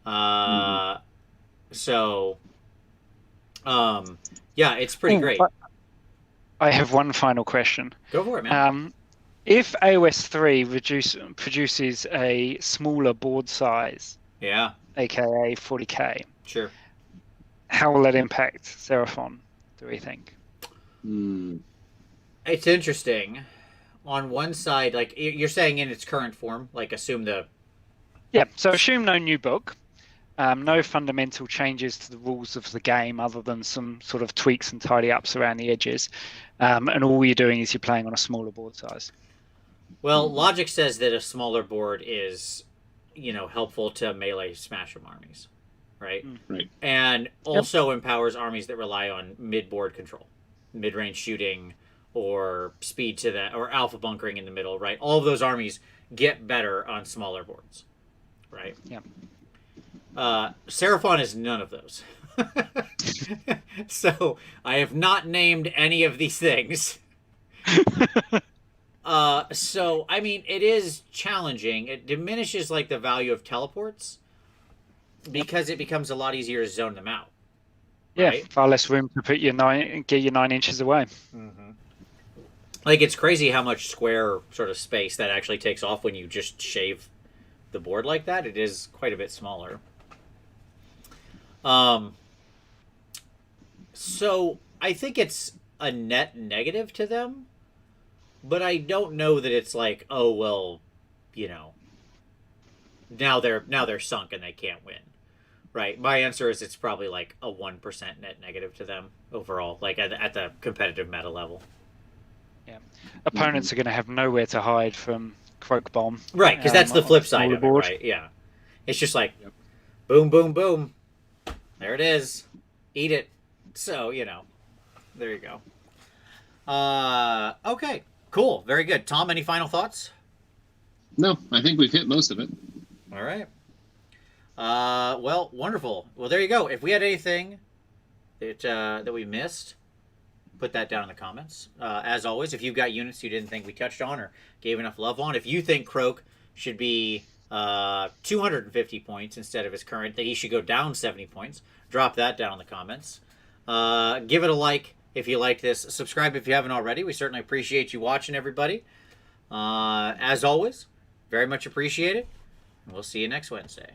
Yeah, it's pretty great. I have one final question. Go for it, man. If AOS 3 produces a smaller board size, yeah, aka 40k, sure, how will that impact Seraphon, do we think? It's interesting. On one side, like you're saying in its current form, like assume the... Yeah, so assume no new book, no fundamental changes to the rules of the game other than some sort of tweaks and tidy ups around the edges, and all you're doing is you're playing on a smaller board size. Well, logic says that a smaller board is, helpful to melee smash 'em armies, right? Right. And also empowers armies that rely on mid-board control, mid-range shooting, or speed to that, or alpha bunkering in the middle, right? All of those armies get better on smaller boards, right? Yeah. Seraphon is none of those. So I have not named any of these things. So, I mean, it is challenging. It diminishes, like, the value of teleports. because it becomes a lot easier to zone them out. Yeah, right? far less room to put get your 9 inches away. Mm-hmm. Like, it's crazy how much square sort of space that actually takes off when you just shave the board like that. It is quite a bit smaller. So I think it's a net negative to them, but I don't know that it's like, oh well, you know, now they're sunk and they can't win. Right. My answer is it's probably like a 1% net negative to them overall, like at the competitive meta level. Yeah, opponents are going to have nowhere to hide from Croak Bomb. Right, because that's the flip side of it, board. right? Yeah, it's just like, boom, boom, boom. There it is. Eat it. So, you know, there you go. Okay, cool. Very good. Tom, any final thoughts? No, I think we've hit most of it. All right. Well, wonderful. Well, there you go. If we had anything that we missed, put that down in the comments. As always, if you've got units you didn't think we touched on or gave enough love on, if you think Croak should be 250 points instead of his current, that he should go down 70 points, drop that down in the comments. Give it a like if you like this. Subscribe if you haven't already. We certainly appreciate you watching, everybody. As always, very much appreciated. We'll see you next Wednesday.